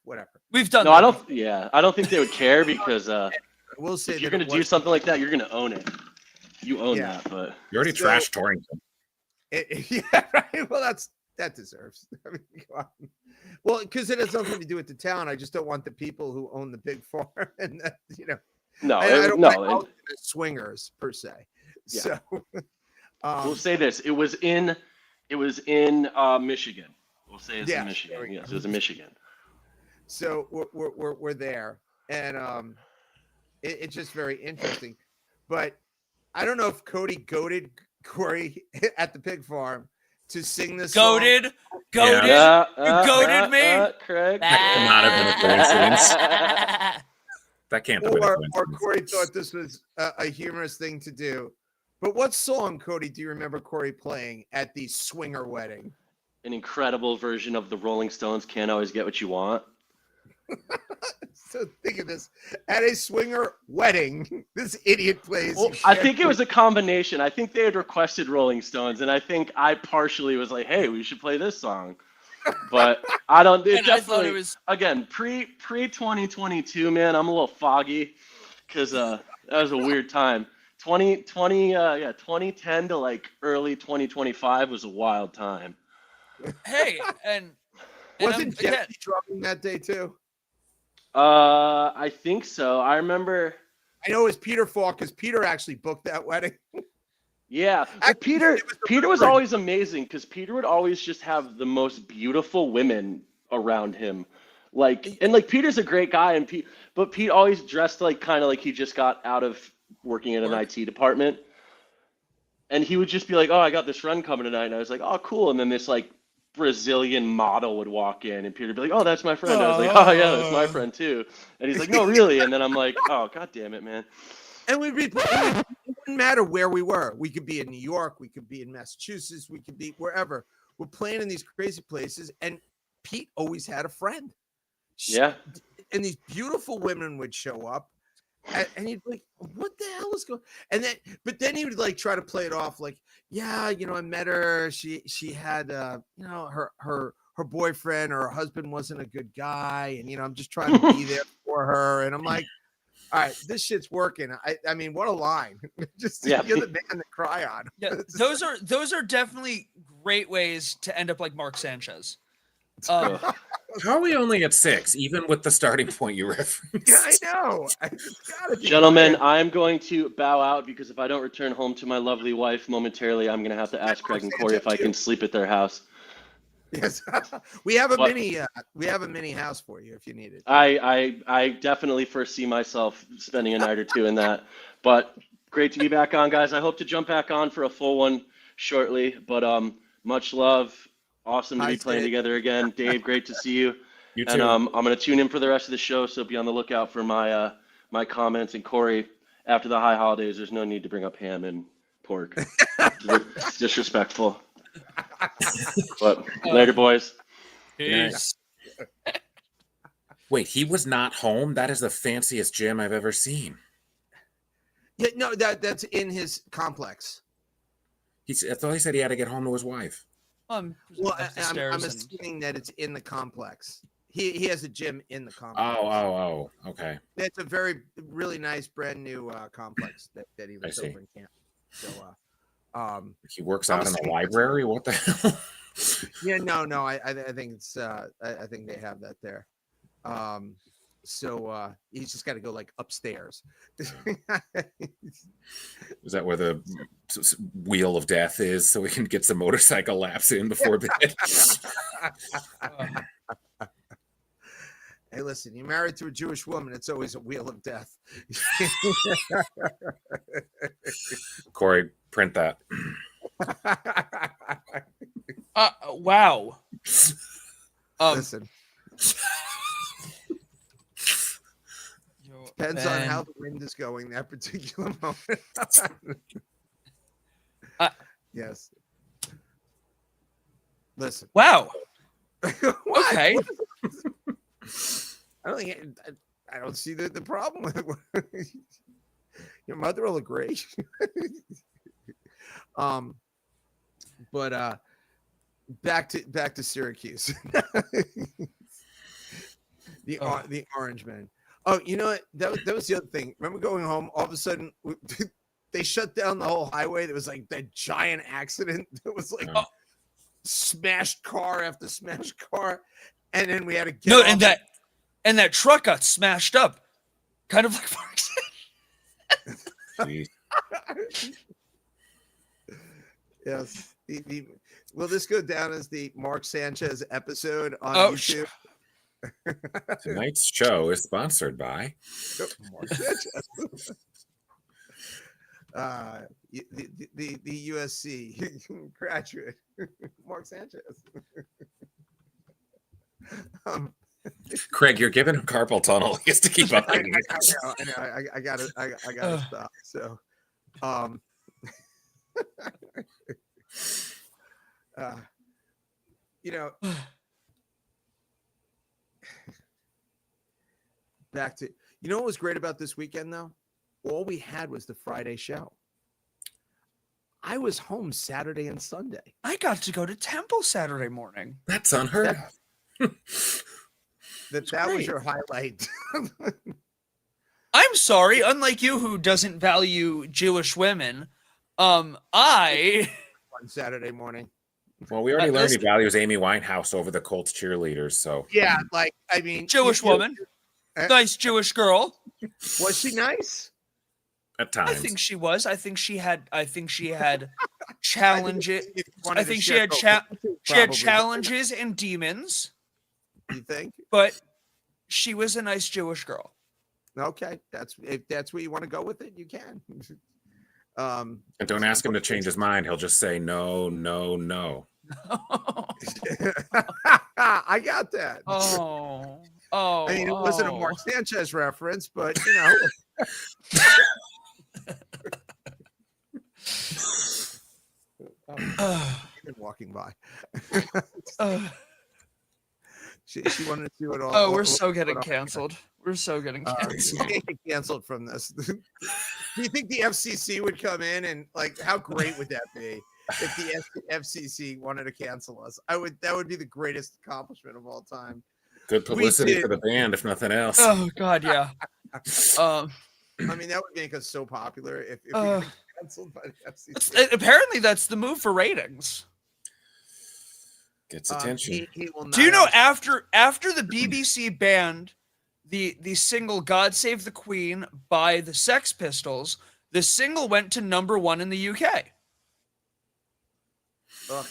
whatever. We've done no, that I don't. before. Yeah, I don't think they would care because We'll say if you're that gonna it do was- something like that, you're gonna own it. You own Yeah. that, but You already So- trashed Torrington. Yeah, right. Well, that deserves. I mean, come on. Well, because it has nothing to do with the town. I just don't want the people who own the big farm, and no, I don't no. like and all the swingers per se. Yeah. So, we'll say this: it was in Michigan. We'll say it's Yeah, in there Michigan. we Yes, go. it was in Michigan. so we're there, and it's just very interesting. But I don't know if Cody goaded Corey at the pig farm to sing this song. Goated. Yeah. goaded me? Craig. That cannot have been a coincidence. That can't have been a Or coincidence. Corey thought this was a humorous thing to do. But what song, Cody, do you remember Corey playing at the swinger wedding? An incredible version of the Rolling Stones. Can't always get what you want. So think of this. At a swinger wedding, this idiot plays. Well, I think it was a combination. I think they had requested Rolling Stones, and I think I partially was like, "Hey, we should play this song." But I don't. It And I thought definitely it was again pre 2022, man. I'm a little foggy because that was a weird time. 2010 to like early 2025 was a wild time. hey, and Wasn't again, Jesse drumming that day too? I think so. I remember. I know it was Peter Falk because Peter actually booked that wedding. Yeah, well, Actually, Peter. it was the Peter was referee. always amazing because Peter would always just have the most beautiful women around him. Like Peter's a great guy, but Pete always dressed like kind of like he just got out of working in an Work. IT department, and he would just be like, "Oh, I got this run coming tonight," and I was like, "Oh, cool," and then this like Brazilian model would walk in, and Peter would be like, "Oh, that's my friend." I was like, "Oh yeah, that's my friend too," and he's like, "No, really," and then I'm like, "Oh, god damn it, man." And we'd be playing. It wouldn't matter where we were. We could be in New York. We could be in Massachusetts. We could be wherever. We're playing in these crazy places. And Pete always had a friend. Yeah. And these beautiful women would show up. And he'd be like, what the hell is going on? But then he would like try to play it off like, yeah, I met her. She had, her boyfriend or her husband wasn't a good guy. And, I'm just trying to be there for her. And I'm like, all right, this shit's working. I mean, what a line. Just Yeah. you're the man to cry on. yeah, those are definitely great ways to end up like Mark Sanchez. How are we only at 6, even with the starting point you referenced? Yeah, I know. It's gotta be Gentlemen, higher. I'm going to bow out because if I don't return home to my lovely wife momentarily, I'm going to have to ask Craig and Corey if I can sleep at their house. Yes, we have a But- mini house for you if you need it. I definitely foresee myself spending a night or two in that. But great to be back on, guys. I hope to jump back on for a full one shortly. But much love. Awesome to Hi, be playing Sid. together again. Dave, great to see you. You And too. I'm going to tune in for the rest of the show, so be on the lookout for my my comments. And Corey, after the high holidays, there's no need to bring up ham and pork. It's disrespectful. But later, boys. Peace. Wait, he was not home? That is the fanciest gym I've ever seen. Yeah, no, that's in his complex. I thought he said he had to get home to his wife. Well, I'm assuming that it's in the complex. He has a gym in the complex. Oh, okay. It's a really nice, brand new complex that he was over in camp. So, he works out in the library. What the hell? Yeah, no. I think it's. I think they have that there. So he's just got to go like upstairs. Is that where the wheel of death is, so we can get some motorcycle laps in before bed? Hey, listen, you're married to a Jewish woman, it's always a wheel of death. Corey, print that. Wow. Listen. Depends on how the wind is going that particular moment. Yes. Listen. Wow. Okay. Okay. I don't see the problem with it. Your mother will agree. But back to Syracuse. The Orange Man. Oh, you know what? That was the other thing. Remember going home? All of a sudden, they shut down the whole highway. There was like that giant accident. It was like smashed car after smashed car, and then we had to get off. And that truck got smashed up, kind of like Mark Sanchez. Yes. Will this go down as the Mark Sanchez episode on YouTube? Tonight's show is sponsored by Mark Sanchez. The USC graduate, Mark Sanchez. Craig, you're giving him carpal tunnel. He has to keep up. I know. I gotta stop. So, back to what was great about this weekend though? All we had was the Friday show. I was home Saturday and Sunday. I got to go to Temple Saturday morning. That's unheard of. That was your highlight. I'm sorry, unlike you who doesn't value Jewish women, on Saturday morning. Well, we already learned he values Amy Winehouse over the Colts cheerleaders, so yeah, Jewish woman. Nice Jewish girl. Was she nice? At times. I think she was. I think she had challenges. I think she had challenges and demons. You think? But she was a nice Jewish girl. Okay, if that's where you want to go with it, you can. And don't ask him to change his mind. He'll just say no. I got that. Oh. I mean, it wasn't a Mark Sanchez reference, but even walking by. She wanted to do it all. Oh, we're so getting canceled. We're so getting canceled. Canceled from this. Do you think the FCC would come in and how great would that be if the FCC wanted to cancel us? That would be the greatest accomplishment of all time. Good publicity for the band, if nothing else. Oh God, yeah. I mean, that would make us so popular if we got canceled by the FCC. Apparently, that's the move for ratings. Gets attention. He will not. Do you know after the BBC banned the single "God Save the Queen" by the Sex Pistols, the single went to #1 in the UK. Ugh.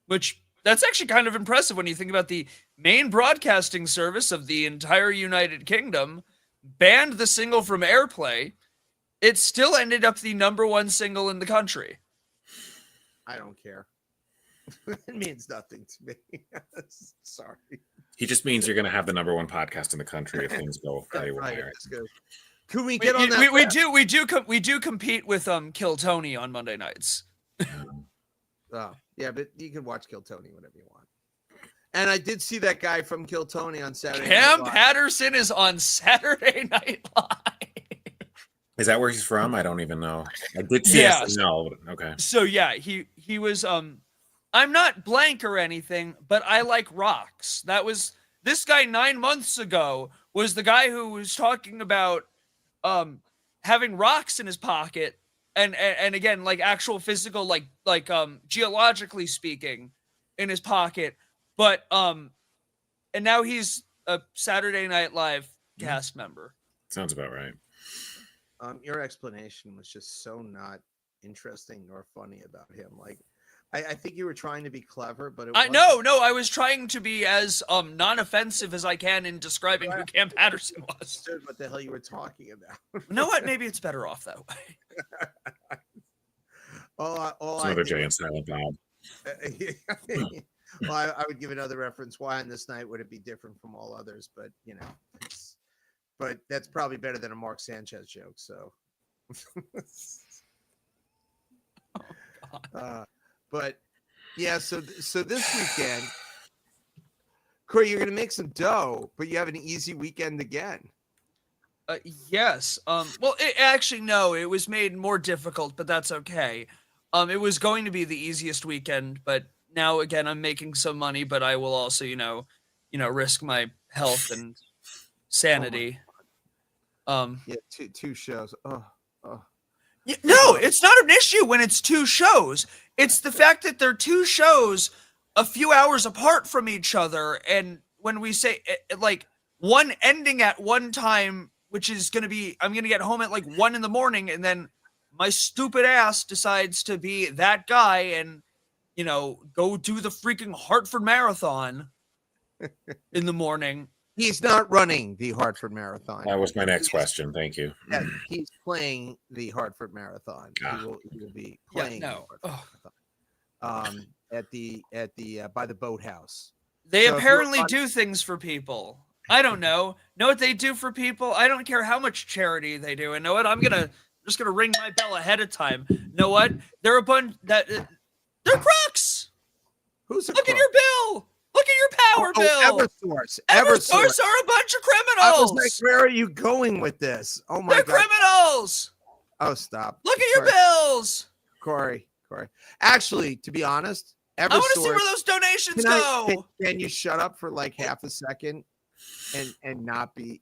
Which that's actually kind of impressive when you think about the main broadcasting service of the entire United Kingdom banned the single from airplay. It still ended up the #1 single in the country. I don't care. It means nothing to me. Sorry. He just means you're going to have the #1 podcast in the country if things go Right, haywire. Could we get on that? We do compete with Kill Tony on Monday nights. Oh, yeah, but you can watch Kill Tony whenever you want. And I did see that guy from Kill Tony on Saturday. Cam Patterson is on Saturday Night Live. Is that where he's from? I don't even know. I did see SNL. Okay. So yeah, he was I'm not blank or anything, but I like rocks. That was this guy 9 months ago was the guy who was talking about having rocks in his pocket and again like actual physical like geologically speaking in his pocket. But and now he's a Saturday Night Live cast member. Sounds about right. Your explanation was just so not interesting nor funny about him. Like, I think you were trying to be clever, but no, I was trying to be as non-offensive as I can in describing who Cam Patterson was. What the hell you were talking about? You know what? Maybe it's better off that way. Another Jay and Silent Bob. Well, I would give another reference. Why on this night would it be different from all others? But but that's probably better than a Mark Sanchez joke. So, but yeah. So this weekend, Corey, you're gonna make some dough, but you have an easy weekend again. Yes. Well, no. It was made more difficult, but that's okay. It was going to be the easiest weekend, but now again, I'm making some money, but I will also, risk my health and sanity. Yeah, two shows. Oh. Yeah, no, it's not an issue when it's 2 shows. It's the fact that they're 2 shows a few hours apart from each other, and when we say like one ending at one time, which is going to be, I'm going to get home at like 1 a.m, and then my stupid ass decides to be that guy and go do the freaking Hartford Marathon in the morning. He's not running the Hartford Marathon. That was my next question. Thank you. Yeah, he's playing the Hartford Marathon. He will be playing the Hartford Marathon, at the by the boathouse. They apparently do things for people. I don't know. Know what they do for people? I don't care how much charity they do. And know what? I'm just gonna ring my bell ahead of time. Know what? They're a bunch that. They're crooks. Look at your bill. Look at your power bill. Eversource are a bunch of criminals. I was like, where are you going with this? Oh my God. They're criminals. Oh, stop. Look at your bills. Corey. Actually, to be honest, I want to see where those donations go. Can you shut up for like half a second and not be?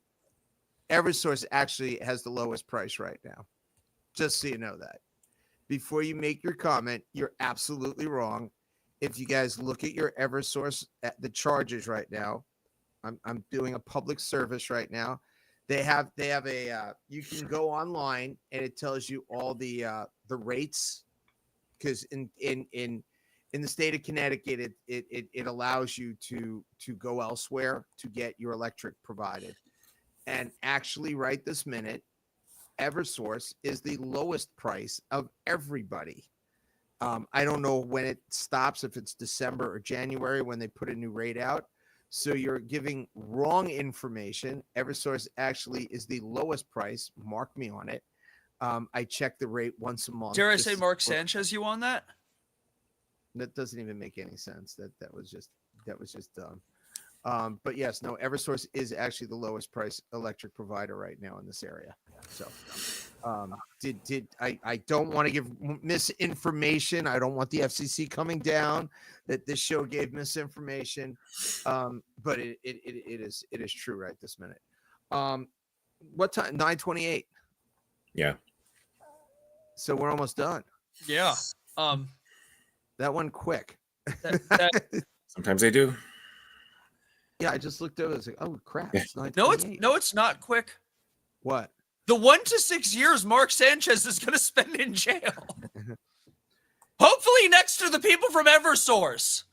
Eversource actually has the lowest price right now. Just so you know that. Before you make your comment, you're absolutely wrong. If you guys look at your Eversource, at the charges right now, I'm doing a public service right now. They have a you can go online and it tells you all the rates, because in the state of Connecticut it allows you to go elsewhere to get your electric provided. And actually, right this minute, Eversource is the lowest price of everybody. I don't know when it stops, if it's December or January when they put a new rate out. So you're giving wrong information. Eversource actually is the lowest price. Mark me on it. I check the rate once a month. Dare I say Mark Sanchez you on that? That doesn't even make any sense. That was just dumb. But yes, no, Eversource is actually the lowest price electric provider right now in this area. So I don't want to give misinformation. I don't want the FCC coming down that this show gave misinformation. But it is true right this minute. What time? 9:28. Yeah. So we're almost done. Yeah. That went quick. Sometimes they do. Yeah, I just looked over. It's like, oh crap! It's it's not quick. What? The 1 to 6 years Mark Sanchez is going to spend in jail. Hopefully next to the people from Eversource.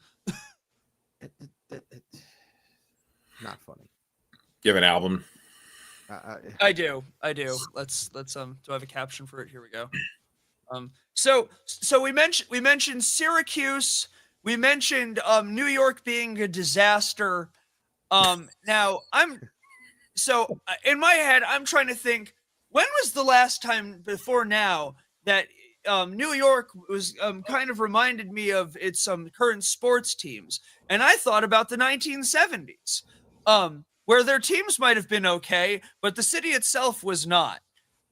Not funny. You have an album? I do. Let's do I have a caption for it? Here we go. So we mentioned Syracuse. We mentioned New York being a disaster. Now in my head, I'm trying to think, when was the last time before now that New York was kind of reminded me of its current sports teams, and I thought about the 1970s, where their teams might have been okay, but the city itself was not.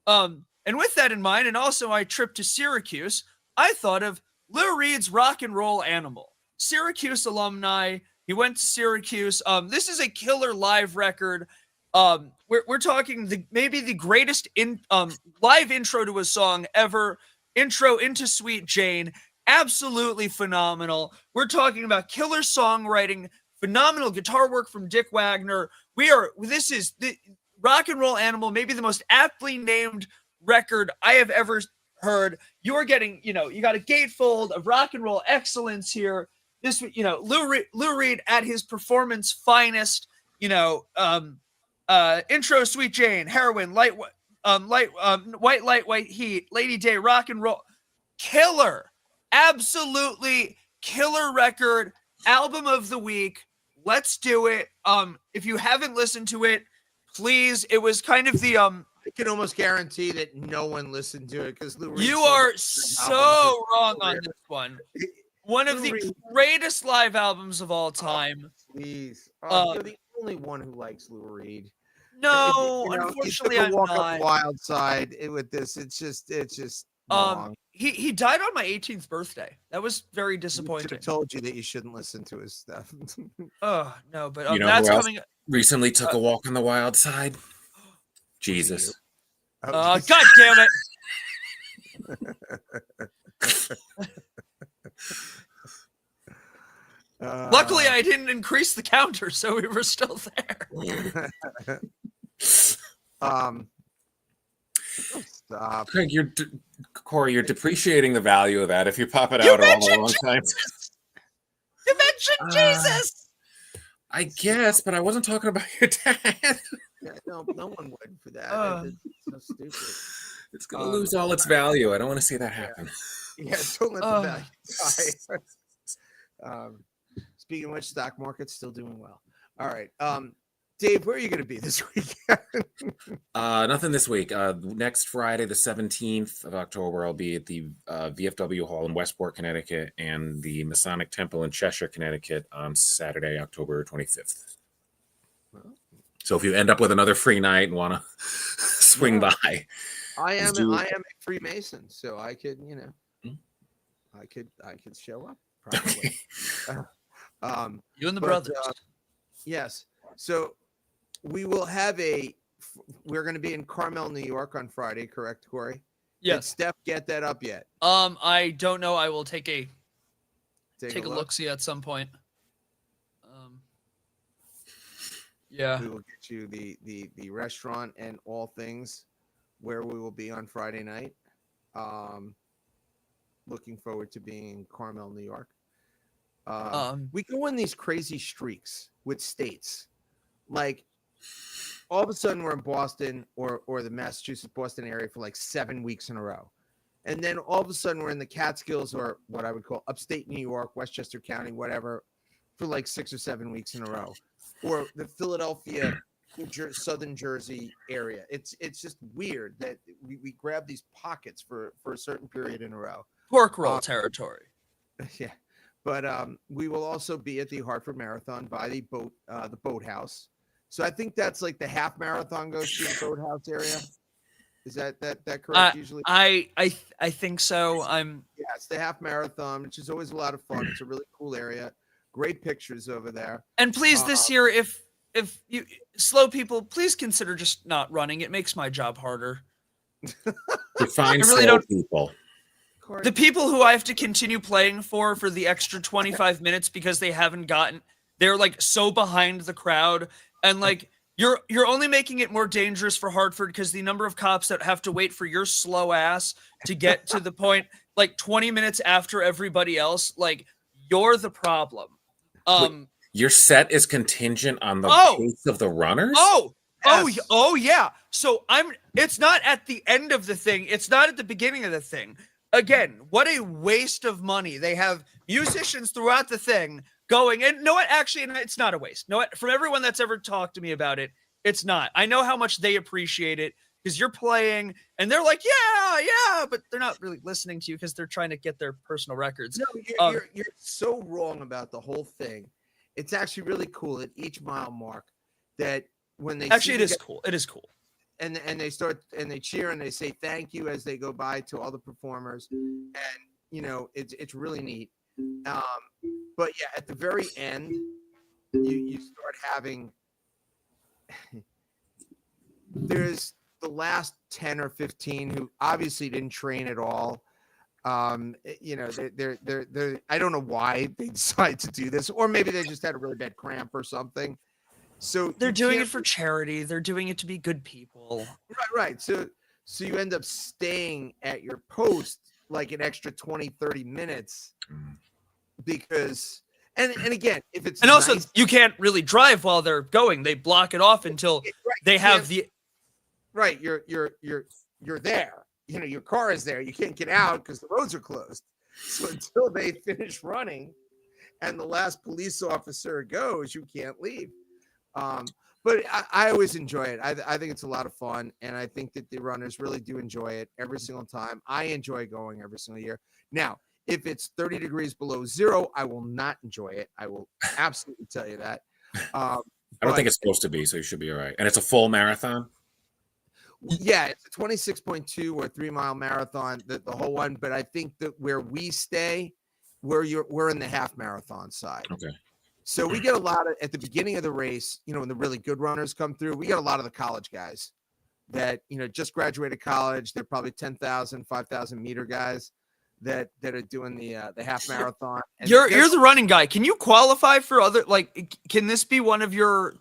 And with that in mind, and also my trip to Syracuse, I thought of Lou Reed's Rock and Roll Animal. Syracuse alumni. He went to Syracuse. This is a killer live record. We're talking maybe the greatest live intro to a song ever. Intro into Sweet Jane. Absolutely phenomenal. We're talking about killer songwriting, phenomenal guitar work from Dick Wagner. This is the Rock and Roll Animal, maybe the most aptly named record I have ever heard. You're getting, you got a gatefold of rock and roll excellence here. This, Lou Reed at his performance finest. Intro Sweet Jane, Heroin, White Light, White Heat, Lady Day, Rock and Roll, killer, absolutely killer record, album of the week. Let's do it. If you haven't listened to it, please. It was kind of the I can almost guarantee that no one listened to it because Lou Reed. You are so wrong on this one. One of the greatest live albums of all time. Please, you're the only one who likes Lou Reed. No, unfortunately, I'm walk not. Up the wild side with this. It's just wrong. He died on my 18th birthday. That was very disappointing. I told you that you shouldn't listen to his stuff. Oh no, but that's coming. Recently took a walk on the wild side. Jesus. God damn it. Luckily, I didn't increase the counter, so we were still there. Stop. Craig, Corey, you're depreciating the value of that if you pop it out all the wrong time. You mentioned Jesus. I guess, but I wasn't talking about your dad. Yeah, no one would for that. It's so stupid. It's going to lose all its value. I don't want to see that happen. Yeah, don't let the value die. Speaking of which, stock market's still doing well. All right. Dave, where are you going to be this weekend? Nothing this week. Next Friday, the 17th of October, I'll be at the VFW Hall in Westport, Connecticut, and the Masonic Temple in Cheshire, Connecticut on Saturday, October 25th. So if you end up with another free night and want to swing by, I am a Freemason, so I could, I could show up probably. You and the brothers. Yes. So we will have we're going to be in Carmel, New York on Friday, correct, Corey? Yes. Did Steph get that up yet? I don't know. I will take a look-see at some point. Yeah. We will get you the restaurant and all things where we will be on Friday night. Looking forward to being in Carmel, New York. We go on these crazy streaks with states. Like all of a sudden we're in Boston or the Massachusetts, Boston area for like 7 weeks in a row. And then all of a sudden we're in the Catskills or what I would call upstate New York, Westchester County, whatever, for like 6 or 7 weeks in a row. Or the Philadelphia, Southern Jersey area. It's just weird that we grab these pockets for a certain period in a row. Pork roll territory. Yeah. But we will also be at the Hartford Marathon by the boathouse. So I think that's like the half marathon goes to the boathouse area. Is that correct? Usually, I think so. It's the half marathon, which is always a lot of fun. It's a really cool area. Great pictures over there. And please, this year, if you slow people, please consider just not running. It makes my job harder. Define slow people. The people who I have to continue playing for the extra 25 minutes because they're like so behind the crowd, and like you're only making it more dangerous for Hartford because the number of cops that have to wait for your slow ass to get to the point like 20 minutes after everybody else, like you're the problem. Your set is contingent on the pace of the runners? Oh yeah. So it's not at the end of the thing. It's not at the beginning of the thing. again, what a waste of money. They have musicians throughout the thing going, and no, what? Actually, it's not a waste. No, what? From everyone that's ever talked to me about it, it's not. I know how much they appreciate it because you're playing, and they're like, yeah, but they're not really listening to you because they're trying to get their personal records. No, you're so wrong about the whole thing. It's actually really cool at each mile mark that when they actually, it is cool. It is cool. And they start and they cheer and they say thank you as they go by to all the performers, and it's really neat. But yeah, at the very end, you start having there's the last 10 or 15 who obviously didn't train at all. They're I don't know why they decided to do this, or maybe they just had a really bad cramp or something. So they're doing it for charity. They're doing it to be good people. Right. So you end up staying at your post like an extra 20, 30 minutes because, and again, if it's, and also you can't really drive while they're going. They block it off until they have the, right. You're there, your car is there. You can't get out because the roads are closed. So until they finish running and the last police officer goes, you can't leave. But I always enjoy it. I think it's a lot of fun, and I think that the runners really do enjoy it every single time. I enjoy going every single year. Now, if it's 30 degrees below zero, I will not enjoy it. I will absolutely tell you that. I don't think it's supposed to be, so you should be all right. And it's a full marathon? Yeah, it's a 26.2 or 3 mile marathon, the whole one. But I think that where we stay, we're in the half marathon side. Okay. So we get a lot of, at the beginning of the race, when the really good runners come through, we get a lot of the college guys that, just graduated college. They're probably 10,000, 5,000 meter guys that are doing the half marathon. And you're the running guy. Can you qualify for other, can this be one of your,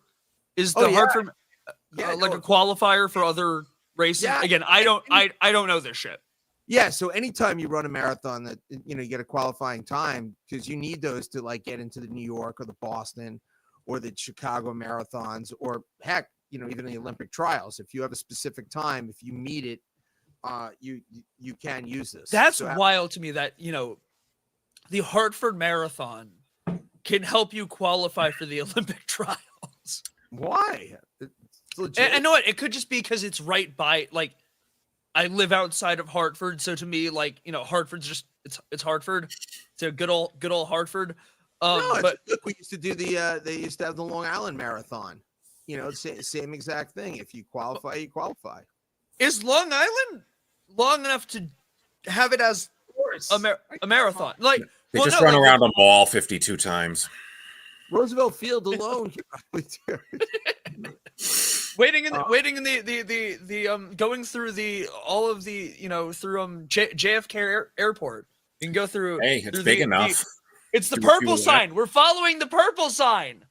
is the Hartford a qualifier for other races? Yeah. Again, I don't know this shit. Yeah, so anytime you run a marathon that you get a qualifying time, because you need those to get into the New York or the Boston or the Chicago marathons, or heck, even the Olympic trials. If you have a specific time, if you meet it, you can use this. That's wild to me that the Hartford Marathon can help you qualify for the Olympic trials. Why? It's legit. I know it could just be because it's right by I live outside of Hartford, so to me, Hartford's just it's Hartford. It's a good old Hartford. But we used to do they used to have the Long Island Marathon. Same exact thing. If you qualify, you qualify. Is Long Island long enough to have it as a marathon? They run around a mall 52 times. Roosevelt Field alone could probably do it. Waiting in the going through all of the through JFK Airport. You can go through. Hey, it's big enough. It's the purple sign. We're following the purple sign.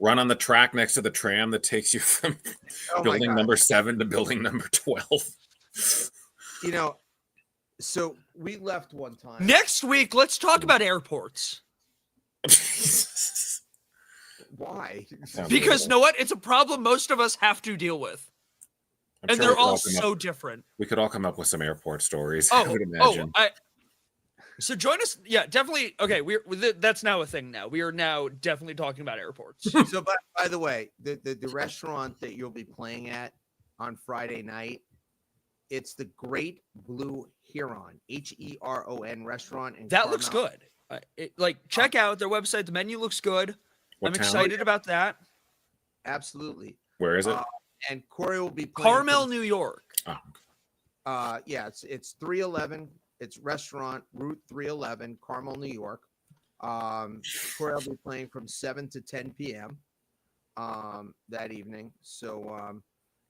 Run on the track next to the tram that takes you from building number 7 to building number 12. So we left one time. Next week, let's talk about airports. Why? Because know what? It's a problem most of us have to deal with. And they're all so different. We could all come up with some airport stories. I would imagine. So join us. Yeah, definitely. Okay, that's now a thing now. We are now definitely talking about airports. So by the way, the restaurant that you'll be playing at on Friday night, it's the Great Blue Heron, Heron restaurant. That looks good. Check out their website. The menu looks good. I'm excited about that. Absolutely. Where is it? And Corey will be playing Carmel, New York. Yeah, it's 311. It's restaurant Route 311, Carmel, New York. Corey will be playing from 7 to 10 p.m. That evening. So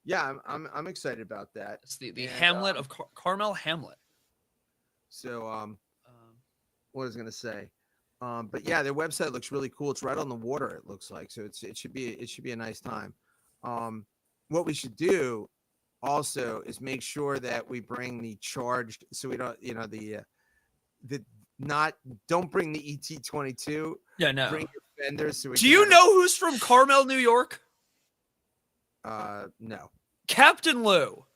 yeah, I'm excited about that. It's the Hamlet of Carmel Hamlet. So what was I gonna say? But yeah, their website looks really cool. It's right on the water, it looks like. So it should be a nice time. What we should do also is make sure that we bring the charged, so we don't, don't bring the ET22. Yeah, no. Bring your fenders. So do you know who's from Carmel, New York? No. Captain Lou.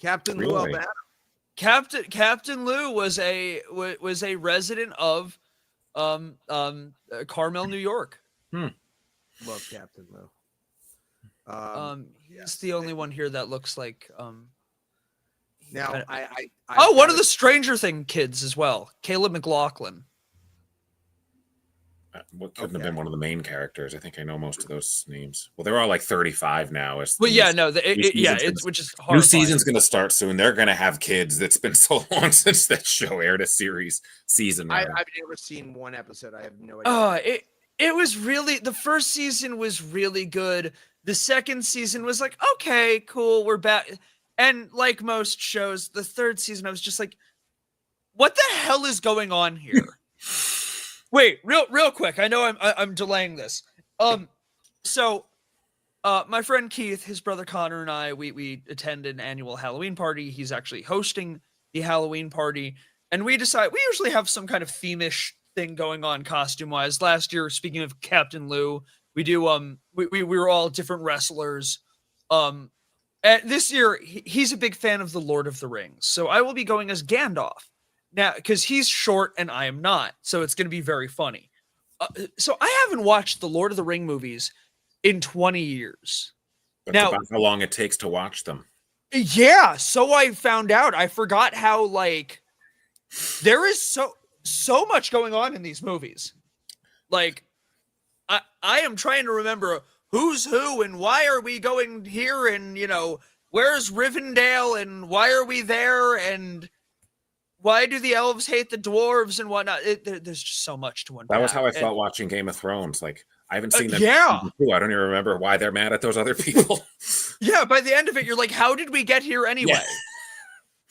Captain Lou Albano. Captain Lou was a resident of Carmel, New York. Love Captain Lou. He's the only one here that looks like now one of the Stranger Thing kids as well, Caleb McLaughlin. What couldn't have been one of the main characters? I think I know most of those names. Well, they're all like 35 now. Well, yeah, no, which is horrifying. New season's going to start soon. They're going to have kids. It's been so long since that show aired a season. I've never seen one episode. I have no idea. It was really, the first season was really good. The second season was like, okay, cool, we're back. And like most shows, the third season, I was just like, what the hell is going on here? Wait, real quick. I know I'm delaying this. So my friend Keith, his brother Connor, and I, we attend an annual Halloween party. He's actually hosting the Halloween party, and we usually have some kind of theme-ish thing going on costume-wise. Last year, speaking of Captain Lou, we do we were all different wrestlers. And this year, he's a big fan of the Lord of the Rings, so I will be going as Gandalf. Now, because he's short and I am not, so it's going to be very funny. So I haven't watched the Lord of the Ring movies in 20 years. That's about how long it takes to watch them. Yeah, so I found out. I forgot how, like, there is so much going on in these movies. Like, I am trying to remember who's who and why are we going here and, where's Rivendell and why are we there and why do the elves hate the dwarves and whatnot? There's just so much to unpack. That was how I felt watching Game of Thrones. Like, I haven't seen them. Yeah. I don't even remember why they're mad at those other people. Yeah, by the end of it, you're like, how did we get here anyway?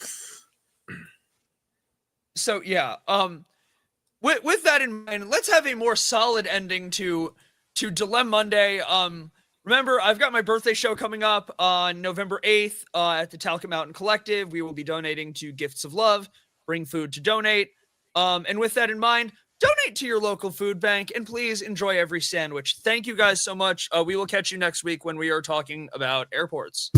Yeah. So, yeah. With that in mind, let's have a more solid ending to Dilem-Monday. Remember, I've got my birthday show coming up on November 8th at the Talcott Mountain Collective. We will be donating to Gifts of Love. Bring food to donate. And with that in mind, donate to your local food bank and please enjoy every sandwich. Thank you guys so much. We will catch you next week when we are talking about airports.